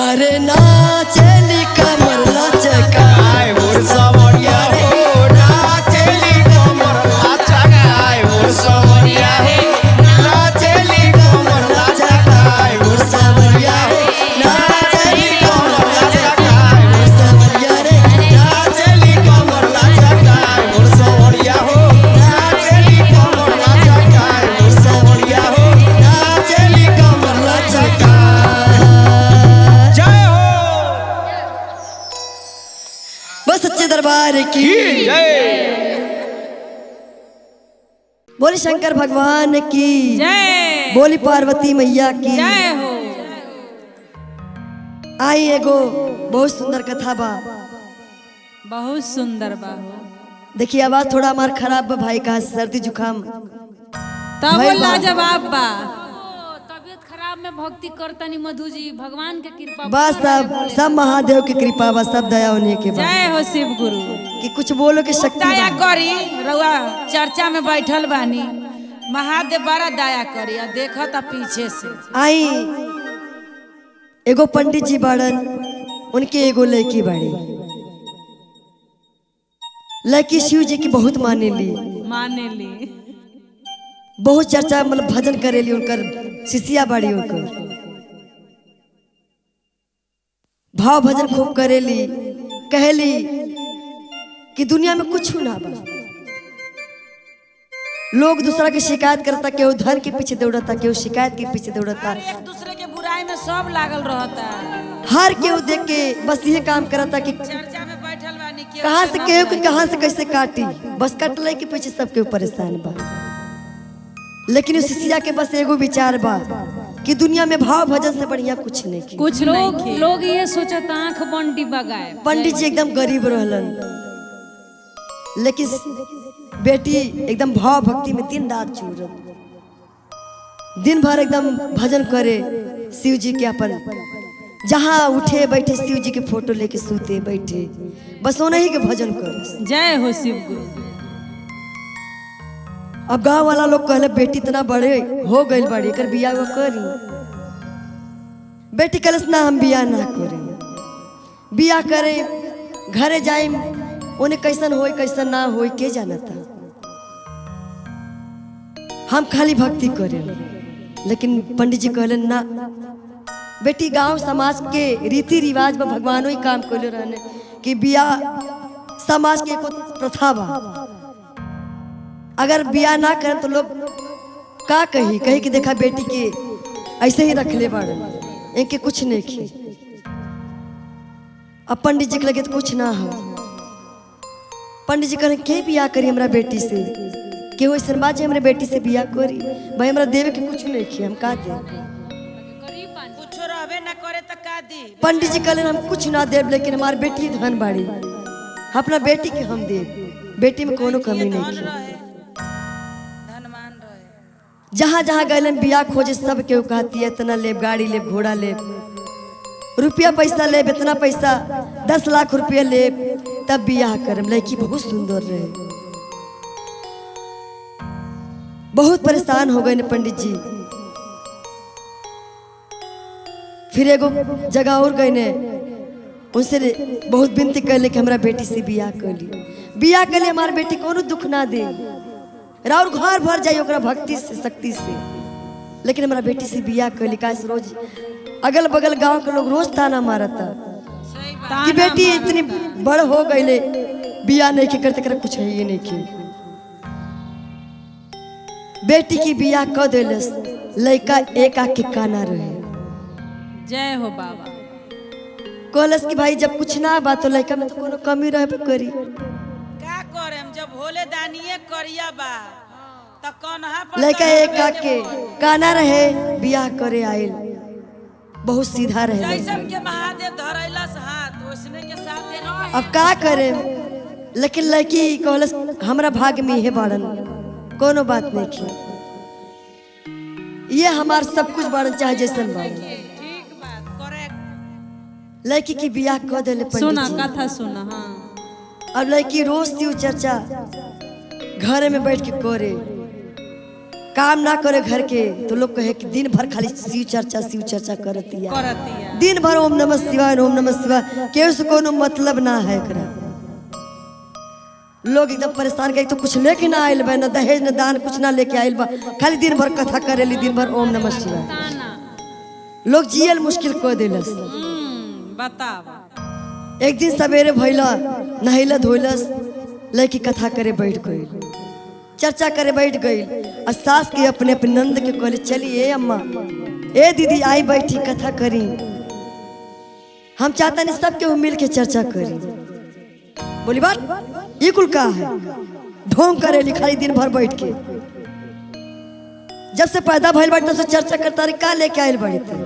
अरे नाचेली कमर लचका आए मोर सवरिया हो नाचेली कमर लचकाए मोर सवरिया हो नाचेली कमर लचकाए मोर सवरिया हो नाचेली कमर लचकाए मोर सवरिया रे नाचेली कमर लचकाए मोर सवरिया हो नाचेली कमर लचकाए मोर सवरिया हो नाचेली कमर लचकाए जय हो बस सच्चे दरबार की जय बोली शंकर भगवान की जय बोली पार्वती मैया की जय हो। आई एगो बहुत सुंदर कथा बा बहुत सुंदर बा। देखिए आवाज थोड़ा हमार खराब बा भाई का सर्दी जुकाम तब भाई वो बा। लाजवाब बा। तबियत खराब में भक्ति करतनी मधु जी, भगवान के कृपा बस सब महादेव की कृपा बा, सब दया उन्हीं के बा जय हो शिव गुरु। कि कुछ बोलो के शक्ति दया बा। करी रउआ चर्चा में बैठल बानी, महादेव बड़ा दया करी। आ देखता पीछे से आई एगो पंडित जी बाड़न, उनके एगो लड़की बाड़ी। लड़की शिव जी की बहुत मानेली, माने ली। बहुत चर्चा मतलब भजन करेली, उनकर शिष्या बाड़ी, उनकर भाव भजन खूब करेली। कहेली कि दुनिया में कुछ ना बा, लोग दूसरा के शिकायत करता, केहू धन के पीछे दौड़ता, केहू शिकायत के पीछे दौड़ता, एक दूसरे के बुराई में सब लागल रहता। हर केहू देख के बस ये काम करता कि चर्चा में बैठल बानी के कहाँ से केहू के कहाँ से कैसे काटी, बस कटले के पीछे सब केहू परेशान बा। लेकिन उस शिष्या के बस एगो विचार बा कि दुनिया में भाव भजन से बढ़िया कुछ नहीं की। कुछ लोग ये सोचता आंख बंडी बगाए। पंडित जी एकदम गरीब रहलन, लेकिन बेटी एकदम भाव भक्ति में दिन रात चूरन। दिन भर एकदम भजन करे शिव जी के अपन, जहाँ उठे बैठे शिव जी के फोटो लेके सूते बैठे, बस उन्हीं के भजन करे। जय हो शिव गुरु। अब गांव वाला लोग कहले बेटी इतना बड़े हो गई बड़ी कर बिया वो करी। बेटी कलस ना हम बिया ना करें, बिया करे घरे जाए उन्हें कैसन होई कैसन ना होई के जाना था। हम खाली भक्ति करें। लेकिन पंडित जी कहले ना बेटी, गांव समाज के रीति रिवाज में भगवानों ही काम कर रहने कि बिया समाज के एको प्रथा बा, अगर बिया ना करें तो लोग का कही कि देखा बेटी के ऐसे ही रख ले बाड़े, इनके कुछ नहीं की। अब पंडित जी के लगे तो कुछ ना हो। पंडित जी कहें के बिया करी हमरा बेटी से, के हो ऐसा बात हमारे बेटी से बिया करी, भाई हमरा देवे के कुछ नहीं की, हम का दे। कुछ रहबे ना करे त का दी। पंडित जी कहले हम कुछ ना देव, लेकिन हमारी बेटी धन बाड़ी, अपना बेटी के हम देव, बेटी में कोनो कमी नहीं की। धनमान रहे। जहाँ जहाँ गैलन बिया खोजे सब के कहती है इतना लेब, गाड़ी लेब, घोड़ा लेब, रुपया पैसा लेब, इतना पैसा 10 लाख रुपया लेब, तब बियाह करम। लड़की बहुत सुंदर रहे। बहुत परेशान हो गए ने पंडित जी। फिर एगो जगह और गए ने, उनसे बहुत विनती कर कि हमारा बेटी से बियाह कर ली, बियाह कर लिए हमारी बेटी को दुख ना दे, राउर घर भर जाइए ओकरा भक्ति से शक्ति से। लेकिन हमारा बेटी से बियाह कर ली। काहे से रोज अगल बगल गांव के लोग रोज ताना मारता कि बेटी इतनी बड़ हो गई बियाह नहीं के करते कर कुछ है ये नहीं के। बेटी की बियाह कर दिलस, लड़का एक आके काना रहे। जय हो बाबा। कहलस कि भाई जब कुछ ना बात तो लड़का में तो कोनो कमी रहे पे करी। का करे हम जब भोले दानिये करिया बा त कन्हा पर लड़का एक आके काना रहे, बियाह करे आइल, बहुत सीधा रहे। जैसन के महादेव धरैलस हाथ ओसने के साथ रहे। अब का करे, लेकिन लड़की कहलस हमरा भाग में है बाड़न, कोनो बात नहीं की, ये हमार सब कुछ बाड़न चाहे जैसन बाड़न। ठीक बात करेक्ट। लड़की की बियाह कर दिले पंडित सुना जी। कथा सुना। हाँ अब लड़की रोज शिव चर्चा घर में बैठ के करे, काम ना करे घर के तो लोग कहे कि दिन भर खाली शिव चर्चा करती है, करतिया। दिन भर ओम नमः शिवाय ओम नमः शिवाय, केहू से कोनो मतलब ना है एकरा। लोग एकदम परेशान के तो कुछ लेके ना आइल बा, ना दहेज ना दान कुछ ना लेके आइल बा, खाली दिन भर कथा करेली, दिन भर ओम नमः शिवाय। लोग जियल मुश्किल कर दिलस। बतावा। एक दिन सवेरे भैला नहैला धोइलस, लड़की कथा करे बैठ गई, चर्चा करे बैठ गई। और सास के अपने अपने नंद के कहले चलिए अम्मा, ए दीदी आई बैठी कथा करी, हम चाहता नहीं सब के मिल के चर्चा करी। बोली बात ये कुल का है, ढोंग करे खाली दिन भर बैठ के। जब से पैदा भइल बाटे तब से चर्चा करता रही, का लेके आइल बड़ी थे,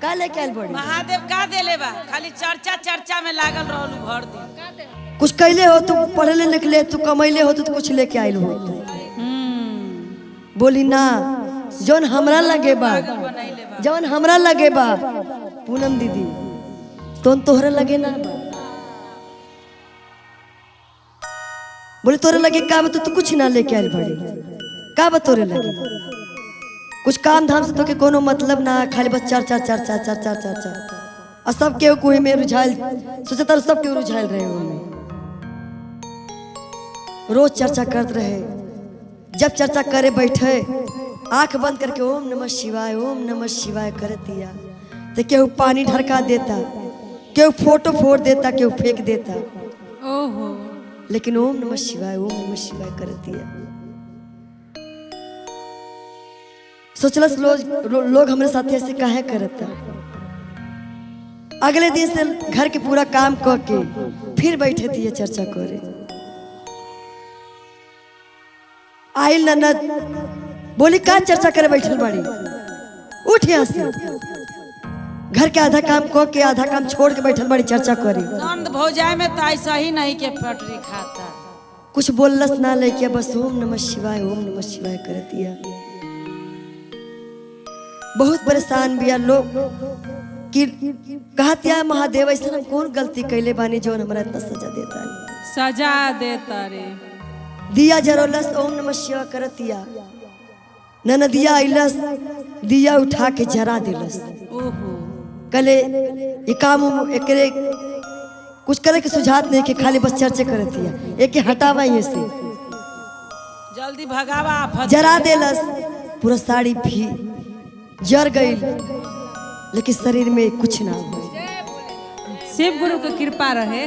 का लेके आइल बड़ी। महादेव का देले बा, खाली चर्चा में लागल रहलू भर दिन। कुछ कैले हो तू, पढ़ले लिखले तू, कमैले हो तू कुछ लेके आइल हो। बोली ना, जौन हमरा लगे बा, जौन हमरा लगे बा पूनम दीदी, तो तोहरा लगे ना बा। बोले तोरे लगे का बा, तू कुछ ना लेके आइल बड़ी, का बा तोरे लगे, कुछ काम धाम से तो के कोनो मतलब ना, खाली बस चर्चा चर्चा चर्चा चर्चा। और सब केहू कोई में रुझाइल, सोचता सब केहू रुझाइल रहे उनमें, रोज चर्चा करते रहे। जब चर्चा करे बैठे आंख बंद करके ओम नमः शिवाय कर दिया, तो केहू पानी ढरका देता, केहू फोटो फोड़ देता, केहू फेंक देता। ओहो। लेकिन ओम नमः शिवाय कर दिया। सोचलस लोग हमारे साथ ऐसे काहे करता। अगले दिन से घर के पूरा काम करके फिर बैठे दिए चर्चा करे। आइल ननद बोली का चर्चा करे बैठल बड़ी, उठ यहाँ से, घर के आधा काम को के आधा काम छोड़ के बैठल बड़ी चर्चा करी। नंद भौजाई में तो ऐसा ही नहीं के पटरी खाता। कुछ बोललस ना लेके बस ओम नमः शिवाय कर दिया। बहुत परेशान बिया लोग कि कहतिया महादेव ऐसा हम कौन गलती कैले बानी जो हमरा इतना सजा देता है। सजा देता रे। दिया जरोलस ओम नमः शिवाय करतिया ननदिया अइलस दिया उठा के जरा दिलस। ओहो कले ये काम एकरे कुछ करे के सुझात नहीं कि खाली बस चर्चा करतिया एक हटावा ये से जल्दी भगावा जरा देलस। पूरा साड़ी भी जर गई लेकिन शरीर में कुछ ना हुआ। शिव गुरु की कृपा रहे।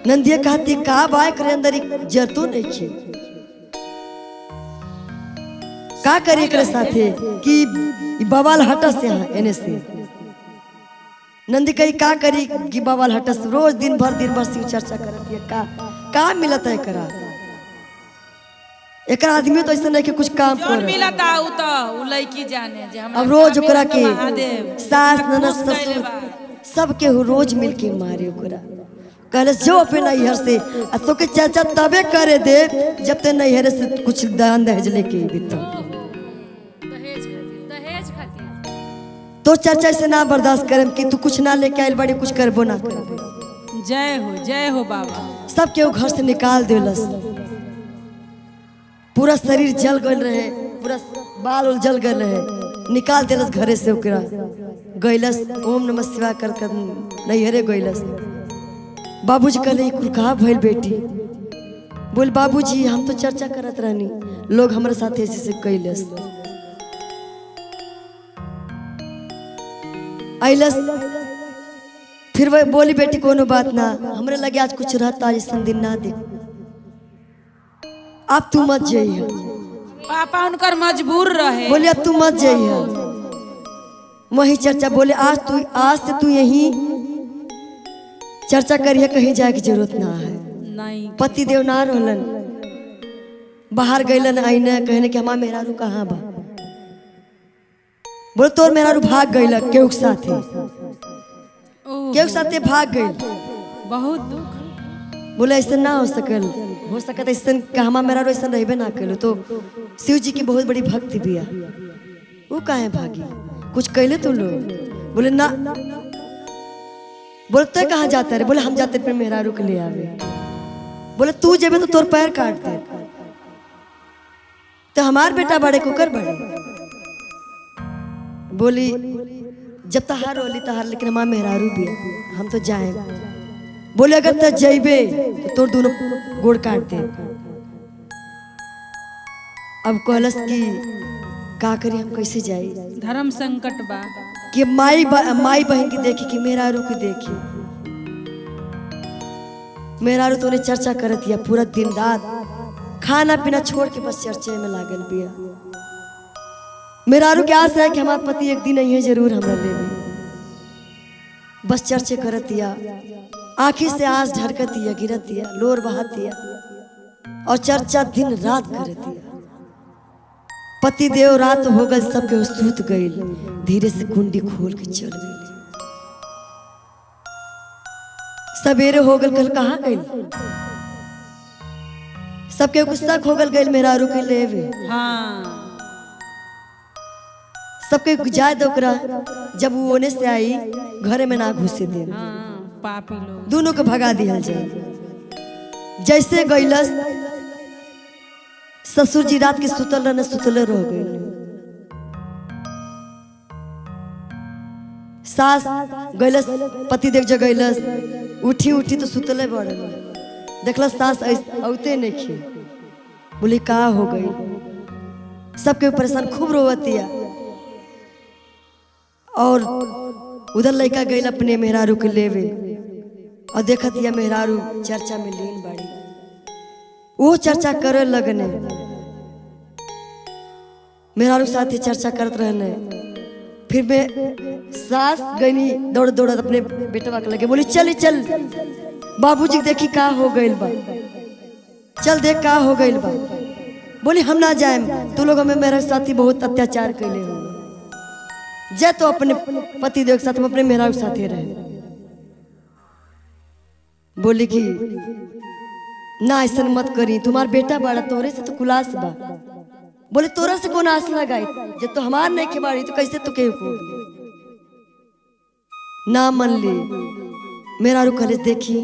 नंदिया कहती का बाय करे अंदर जरतो नहीं खे का करे एकरे साथे कि बवाल हटस यहाँ एने से। नंदी कही का करी कि बवाल हटस रोज दिन भर शिव चर्चा करती है का मिलता है एकरा। एकरा आदमी तो ऐसा नहीं कि कुछ काम जौन कर मिलता उ तो उ लड़की जाने जे हमरा अब रोज काम ओकरा मिलत के महादेव सास ननद खुश कैले ससुर बा। सबके रोज मिल के मारे ओकरा कहले जो अपने नैहर से आ तो के चर्चा तबे करे दे जब ते नैहर से कुछ दान दहेज लेके बीतो दहेज खातिर तो चर्चा से ना बर्दाश्त करम कि तू कुछ ना लेके आइल बड़ी कुछ करबो ना करबे। जय हो बाबा। सबके वो घर से निकाल देलस। पूरा शरीर जल गल रहे पूरा बाल उल जल गल रहे निकाल देलस घरे से ओकरा गइलस ओम नमः शिवाय कर नैहरे गइलस। बाबूजी कहले कुल का भइल बेटी बोल बाबूजी हम तो चर्चा करत रहनी लोग हमारे साथ ऐसे से कैलस आइलस। फिर वह बोली बेटी कोनो बात ना हमरे लगे आज कुछ रहता आज दिन ना दे अब तू मत जाइए। पापा उनकर मजबूर रहे। बोले अब तू मत जाइए वही चर्चा बोले आज से तू यही चर्चा करिए कहीं जाए की जरूरत ना है। नहीं पति देव ना रहलन बाहर गइलन आईना कहने के हमार मेहरारू कहाँ बा बोले तोर मेहरारू भाग गइल केहू के साथे केहू के साथे भाग गइल। बहुत दुख। बोले ऐसा ना हो सकत ऐसा हमार मेहरारू ऐसा रहबे ना कलो तो शिव जी की बहुत बड़ी भक्ति बिया वो काहे भागी कुछ कहले तो लोग बोले ना बोले तो कहाँ जाता रे बोले हम जाते पे मेहरारू के ले आवे बोले तू जेबे तो तोर पैर काट दे तो हमार बेटा बड़े कुकर बड़े बोली जब तहार होली तहार लेकिन हमार मेहरारू भी है हम तो जाए। बोले अगर तक जाइबे तो तोर दोनों गोड़ काट दे। अब कहलस कि का करी हम कैसे जाई धर्म संकट बा कि माई बहन की देखी कि मेहरारू की देखी मेहरारू तो उन्हें चर्चा करत या पूरा दिन रात खाना पीना छोड़ के बस चर्चे में लागल बिया। मेहरारू के आस है कि हमारा पति एक दिन यही जरूर हमरा ले बस चर्चे करत या आँखी से आंस ढरकतिया गिरतिया लोर बहातिया और चर्चा दिन रात करतिया। पति देव रात हो गल सबके सूत गइल धीरे से कुंडी खोल के चल गई। सवेरे हो गल कल कहाँ गइल सबके गुस्सा हो गल मेहरारू के लेवे। हाँ सबके जाए दो जब वो ओने से आई घरे में ना घुसे दे हाँ पापी लोग दोनों को भगा दिया जाए। जैसे गइलस ससुर जी रात के सुतल रहने सुतले रह गए। सास गइलस पति देव जो गइलस उठी तो सुतले बड़ देखलस सास औते नहीं खे बोली का हो गई सबके परेशान खूब रोवतिया और उधर लड़का गइल अपने मेहरारू के लेवे और देखत या मेहरारू चर्चा में लीन बाड़ी वो चर्चा करे लगने मेहरारू साथ चर्चा करत रहने। फिर मैं सास गनी दौड़ दौड़ अपने बेटवा के लगे बोली चल चल बाबूजी देखी का हो गइल बा चल देख का हो गइल बा। बोली हम ना जाए तू लोग हमें मेरे साथी बहुत अत्याचार कैले हो जा तो अपने पति देव के साथ हम अपने मेहरारू के साथ ही रहे। बोली कि ना ऐसा मत करी तुम्हार बेटा बड़ा तोरे से तो कुलास बा बोले तोरा से कौन आस लगाई, जब तो हमार नहीं खिबाड़ी तो कैसे तू के को ना मन ली। मेरा रू कॉलेज देखी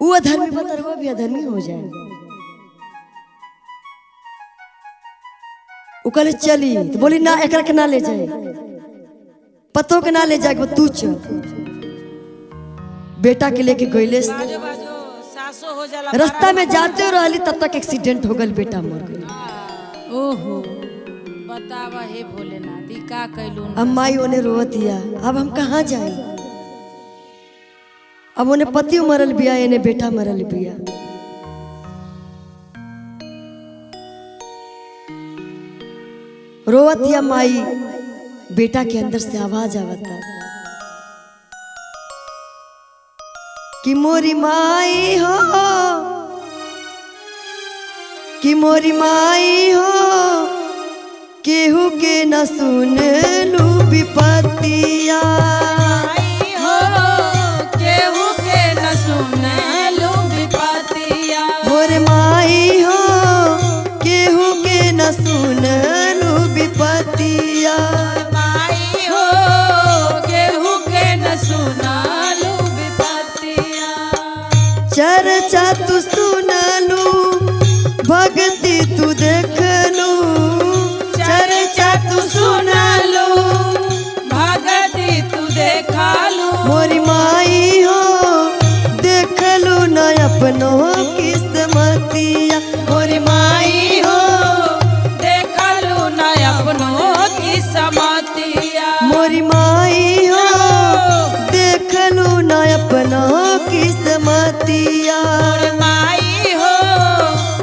वो अधर्मी बतर वो भी अधर्मी हो जाए। वो कॉलेज चली तो बोली ना एकरा के ना ले जाए, पतो के ना ले जाए, तू चल। बेटा के लेके गईले, बाजो बाजो सासो हो जाला। रास्ता में जाते रहली तब तक एक्सीडेंट हो गल, बेटा मर गई। ओहो बतावा हे भोलेनाथ ई का कैलू। अब माई ओने रोवत दिया, अब हम कहाँ जाए। अब उन्हें पति मरल बिया, इन्हें बेटा मरल बिया। रोवत दिया माई, बेटा के अंदर से आवाज आवता कि मोरी माई हो, कि मोरी माई हो, केहू के न सुन लू विपतिया। हो केहू के न सुनलू विपतिया। मोर माई हो, केहू के न सुन लू विपतिया। माई हो केहू के न सुनलू विपतिया। चर्चा तू सुनलू, भक्ति तू देखलू। चर्चा तू सुनलू, भगति तू देखालू। मोरी माई हो, देखलू न अपनो किस्मतिया। मोरी माई हो, देखलू न अपनो किस्मतिया। मोरी माई हो, देखलू न अपनो किस्मतिया। माई हो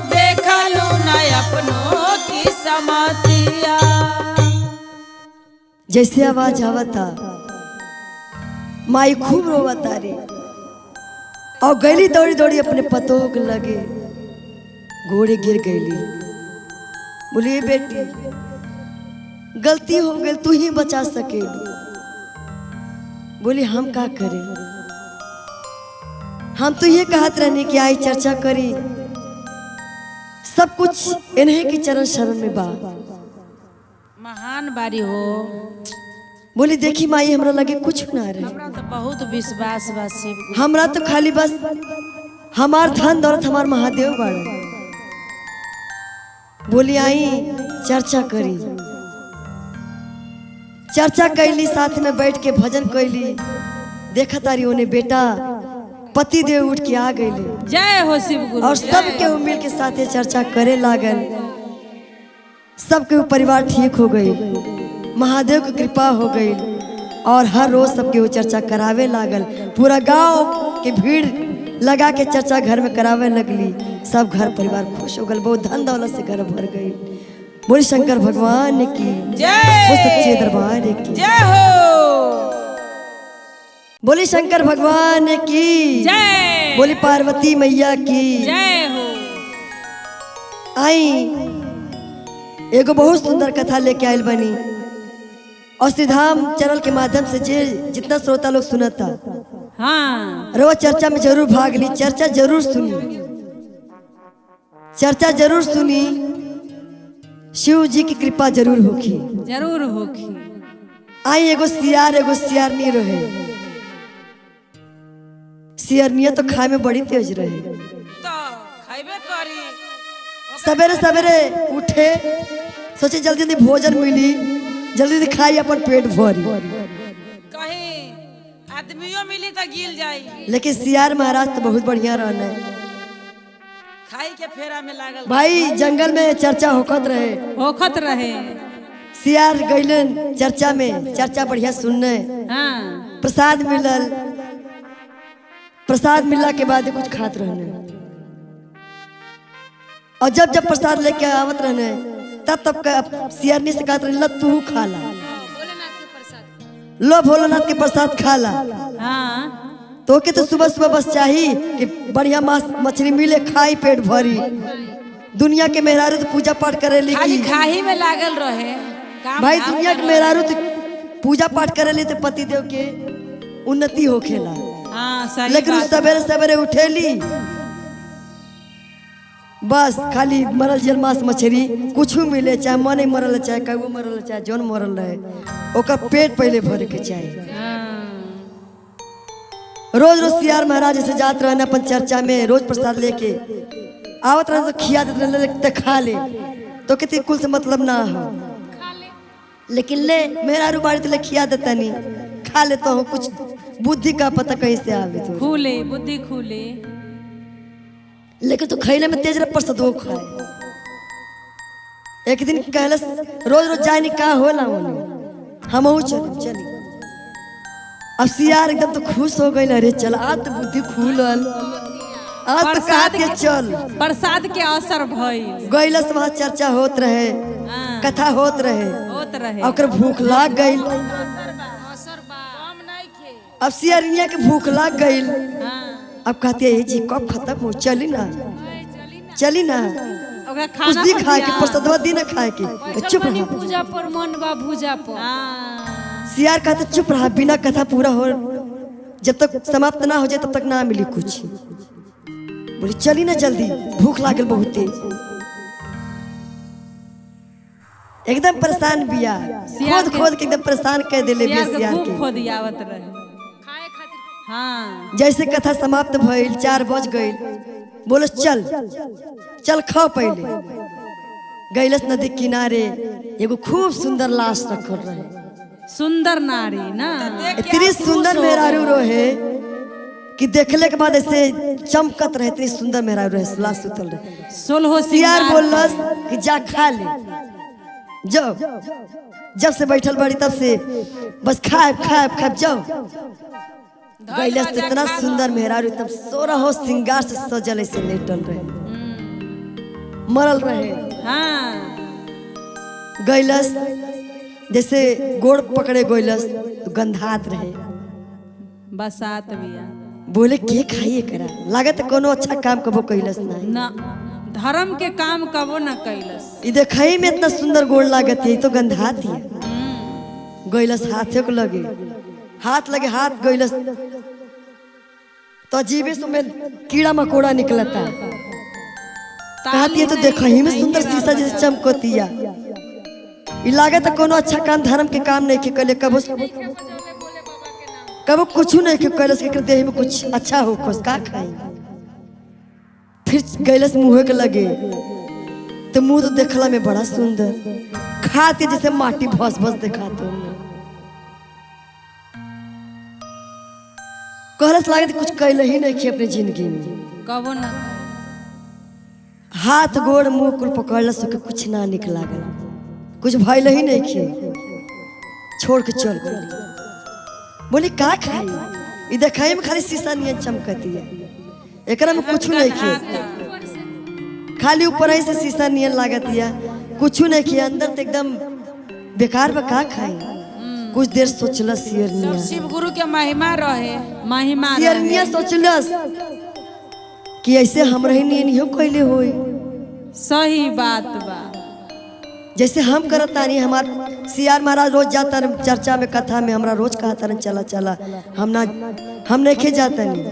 देखलू न अपनो किस्मतिया। जैसे आवाज आवता माई खूब रोवता रे, और गईली दौड़ी दौड़ी अपने पतों के लगे, घोड़े गिर गईली। बोलिए बेटी गलती हो गई, तू ही बचा सके। बोली हम का करें, हम तो ये कहत रहने कि आई चर्चा करी, सब कुछ इन्हीं की चरण शरण में बा। महान बारी हो। बोली देखी माई हमरा लगे कुछ ना रहे, हमरा तो बहुत विश्वास बा शिव गुरु। हमरा तो खाली बस हमार धन दौलत हमार महादेव बाड़ा। बोली आई चर्चा करी, चर्चा कैली, साथ में बैठ के भजन कैली। देखा तारी उन्हें बेटा पति देव उठ के आ गईले, जय हो शिव गुरु। और सब के मिल के साथे चर्चा करे लागल। सबके परिवार ठीक हो गई, महादेव की कृपा हो गई, और हर रोज सबके वो चर्चा करावे लागल। पूरा गांव के भीड़ लगा के चर्चा घर में करावे लगली। सब घर परिवार खुश हो गए, बहुत धन दौलत से घर भर गई। बोली शंकर भगवान की जय, वो सच्चे दरबार की जय हो। बोली शंकर भगवान की जय, बोली पार्वती मैया की जय हो। आई एगो बहुत सुंदर कथा लेके आयल बनी, और श्रीधाम चैनल के माध्यम से जे जितना श्रोता लोग सुनता, हाँ रोज चर्चा में जरूर भाग ली, चर्चा जरूर सुनी, चर्चा जरूर सुनी। शिव जी की कृपा जरूर होगी, जरूर होगी। आई एगो सियारनी रहे। सियारनिया तो खाए में बड़ी तेज रहे। तो खाइबे करी। सवेरे सवेरे उठे, सोचे जल्दी जल्दी भोजन मिली, जल्दी जल्दी खाई, अपन पेट भरी। कहीं आदमियों मिली तो गिल जाई। लेकिन सियार महाराज तो बहुत बढ़िया रहना है खाई के फेरा में लागल भाई। जंगल में चर्चा होखत रहे, होखत रहे। सियार गईलन चर्चा में, चर्चा बढ़िया सुनने। हाँ प्रसाद मिलल, प्रसाद मिलला के बाद कुछ खात रहने, और जब जब प्रसाद लेके आवत रहने तब तब सियारनी से कहत रहे तू खा ला, भोलेनाथ के प्रसाद। लो भोलेनाथ के प्रसाद खा ला। हाँ तो के तो सुबह सुबह बस चाहिए कि बढ़िया मांस मछली मिले, खाई पेट भरी। दुनिया के मेहरारू तो पूजा पाठ करे ली खाली खाही में लागल रहे। काम भाई, धाम दुनिया के मेहरारू तो पूजा पाठ करे ली तो पति देव के उन्नति होखेला। हाँ सही लेकिन बात। सवेरे सवेरे उठेली, बस खाली मरल जल मांस मछली कुछ मिले, चाहे मने मरल चाहे कौओ मरल चाहे जौन मरल रहे, ओकर पेट पहले भरे के चाहिए। रोज रोज सियार महाराज ऐसे जात रहने अपन चर्चा में, रोज प्रसाद लेके आवत रहे तो खिया देते खा ले, तो कितनी कुल से मतलब ना हो, लेकिन ले मेरा रुबाड़ी तो ले खिया देता नहीं, खा लेता हूँ, कुछ बुद्धि का पता कहीं से आवे तो खुले बुद्धि खुले, लेकिन तो खैले में तेज रह प्रसाद वो खाए। एक दिन कहलस रोज रोज जाए नहीं का होला हम चली। अब सियार एकदम तो खुश हो गई, अरे चल आज तो बुद्धि खुलल, आज तो प्रसाद के चल प्रसाद के असर भइल, गईलस वहाँ चर्चा होत रहे, कथा होत रहे, रहे ओकर भूख लाग गई। असर बा कम नहीं खे। अब सियारिया के भूख लाग गई, अब कहते हैं जी कब खत्म हो, चली ना चली ना, ओकरा कुछ खाना दी खाए के प्रसादवा दी ना खाए के, चुप रहा। पूजा पर मन बा भूजा पर। सियार कहते चुप रहा, बिना कथा पूरा हो जब तक समाप्त ना हो जाए तब तक ना मिली कुछ। बोली चली ना जल्दी, भूख लागल बहुत तेज। एकदम परेशान बिया, खोद खोद के एकदम परेशान कर देले बिया सियार के। खुद आवत रहे खाए खातिर हाँ। जैसे कथा समाप्त भइल 4 बज गई, बोलो चल चल खाओ पहले। गैलस नदी किनारे एगो खूब सुंदर लाश रखल रहे, सुंदर नारी ना, इतनी सुंदर मेहरारू रहे कि देखले के बाद ऐसे चमकत रहे, इतनी सुंदर मेहरारू रहे, लाश सुतल रहे। 16 सियार बोलस कि जा खा ले, जब से बैठल बड़ी तब से बस खाए खाए खाए जाओ। गैलस तो इतना सुंदर मेहरारू एकदम 16 श्रृंगार से सजल ऐसे लेटल रहे, मरल रहे। हाँ गैलस जैसे गोड़ पकड़े गैलस तो गंधात रहे। बसात बिया बोले के खाइए करा, लागत कोनो अच्छा काम कबो कैलस नहीं ना, धर्म के काम कबो न कैलस। ई देखई में इतना सुंदर गोड़ लागत है, तो गंधात है। गैलस हाथे को लगे, हाथ लगे, हाथ गैलस तो अजीबे से में कीड़ा मकोड़ा निकलता। कहती है तो देखई में सुंदर शीशा जैसे चमकतिया, ई लागत कोनो अच्छा काम धर्म के काम नहीं के कले, कबो कुछ नहीं के कैलस के देह में कुछ अच्छा हो खोस का खाई। फिर गैलस मुँह के लगे तो मुंह तो देखला में बड़ा सुंदर, खाते जैसे माटी भस भस दिखाते। कहलस लागत कुछ कैल ही नहीं खे अपनी जिंदगी में, कबो न। हाथ गोड़ मुंह कुल पकड़लस के कुछ ना निकला गल, कुछ भइल ही नहीं खे, छोड़ के चल गई। बोली का खाई, ई देखाई में खाली शीशा नियन चमकती है, एकरा में कुछ नहीं खे, खाली ऊपर ही से शीशा नियन लागत है, कुछ नहीं खे, अंदर तो एकदम बेकार बा। का खाई, कुछ देर सोचलस सियरनिया, शिव गुरु के महिमा रहे, महिमा सियरनिया सोचलस कि ऐसे हम रही नियन कैले होई। सही बात बा, जैसे हम करत तानी, हमार सियार महाराज रोज जाता रहे चर्चा में, कथा में, हमरा रोज कहता रहे चला चला, हम नहीं खे जाता नहीं,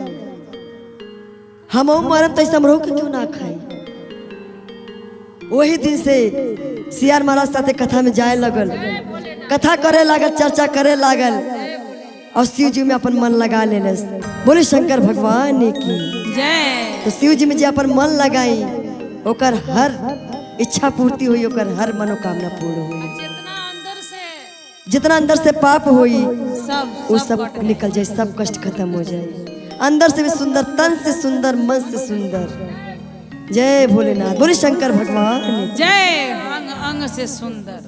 हम मरम तो हमरो के क्यों ना खाई। वही दिन से सियार महाराज साथे कथा में जाए लगल, कथा करे लागल, चर्चा करे लागल, और शिव जी में अपन मन लगा लेलस। बोले शंकर भगवान की जय। तो शिव जी में जे अपन मन लगाई, ओकर हर इच्छा पूर्ति हुई, ओकर हर मनोकामना पूर्ण हुई। जितना अंदर से पाप हुई वो सब निकल जाए, सब कष्ट खत्म हो जाए, अंदर से भी सुंदर, तन से सुंदर, मन से सुंदर। जय भोलेनाथ, बोले शंकर भगवान जय। अंग अंग से सुंदर।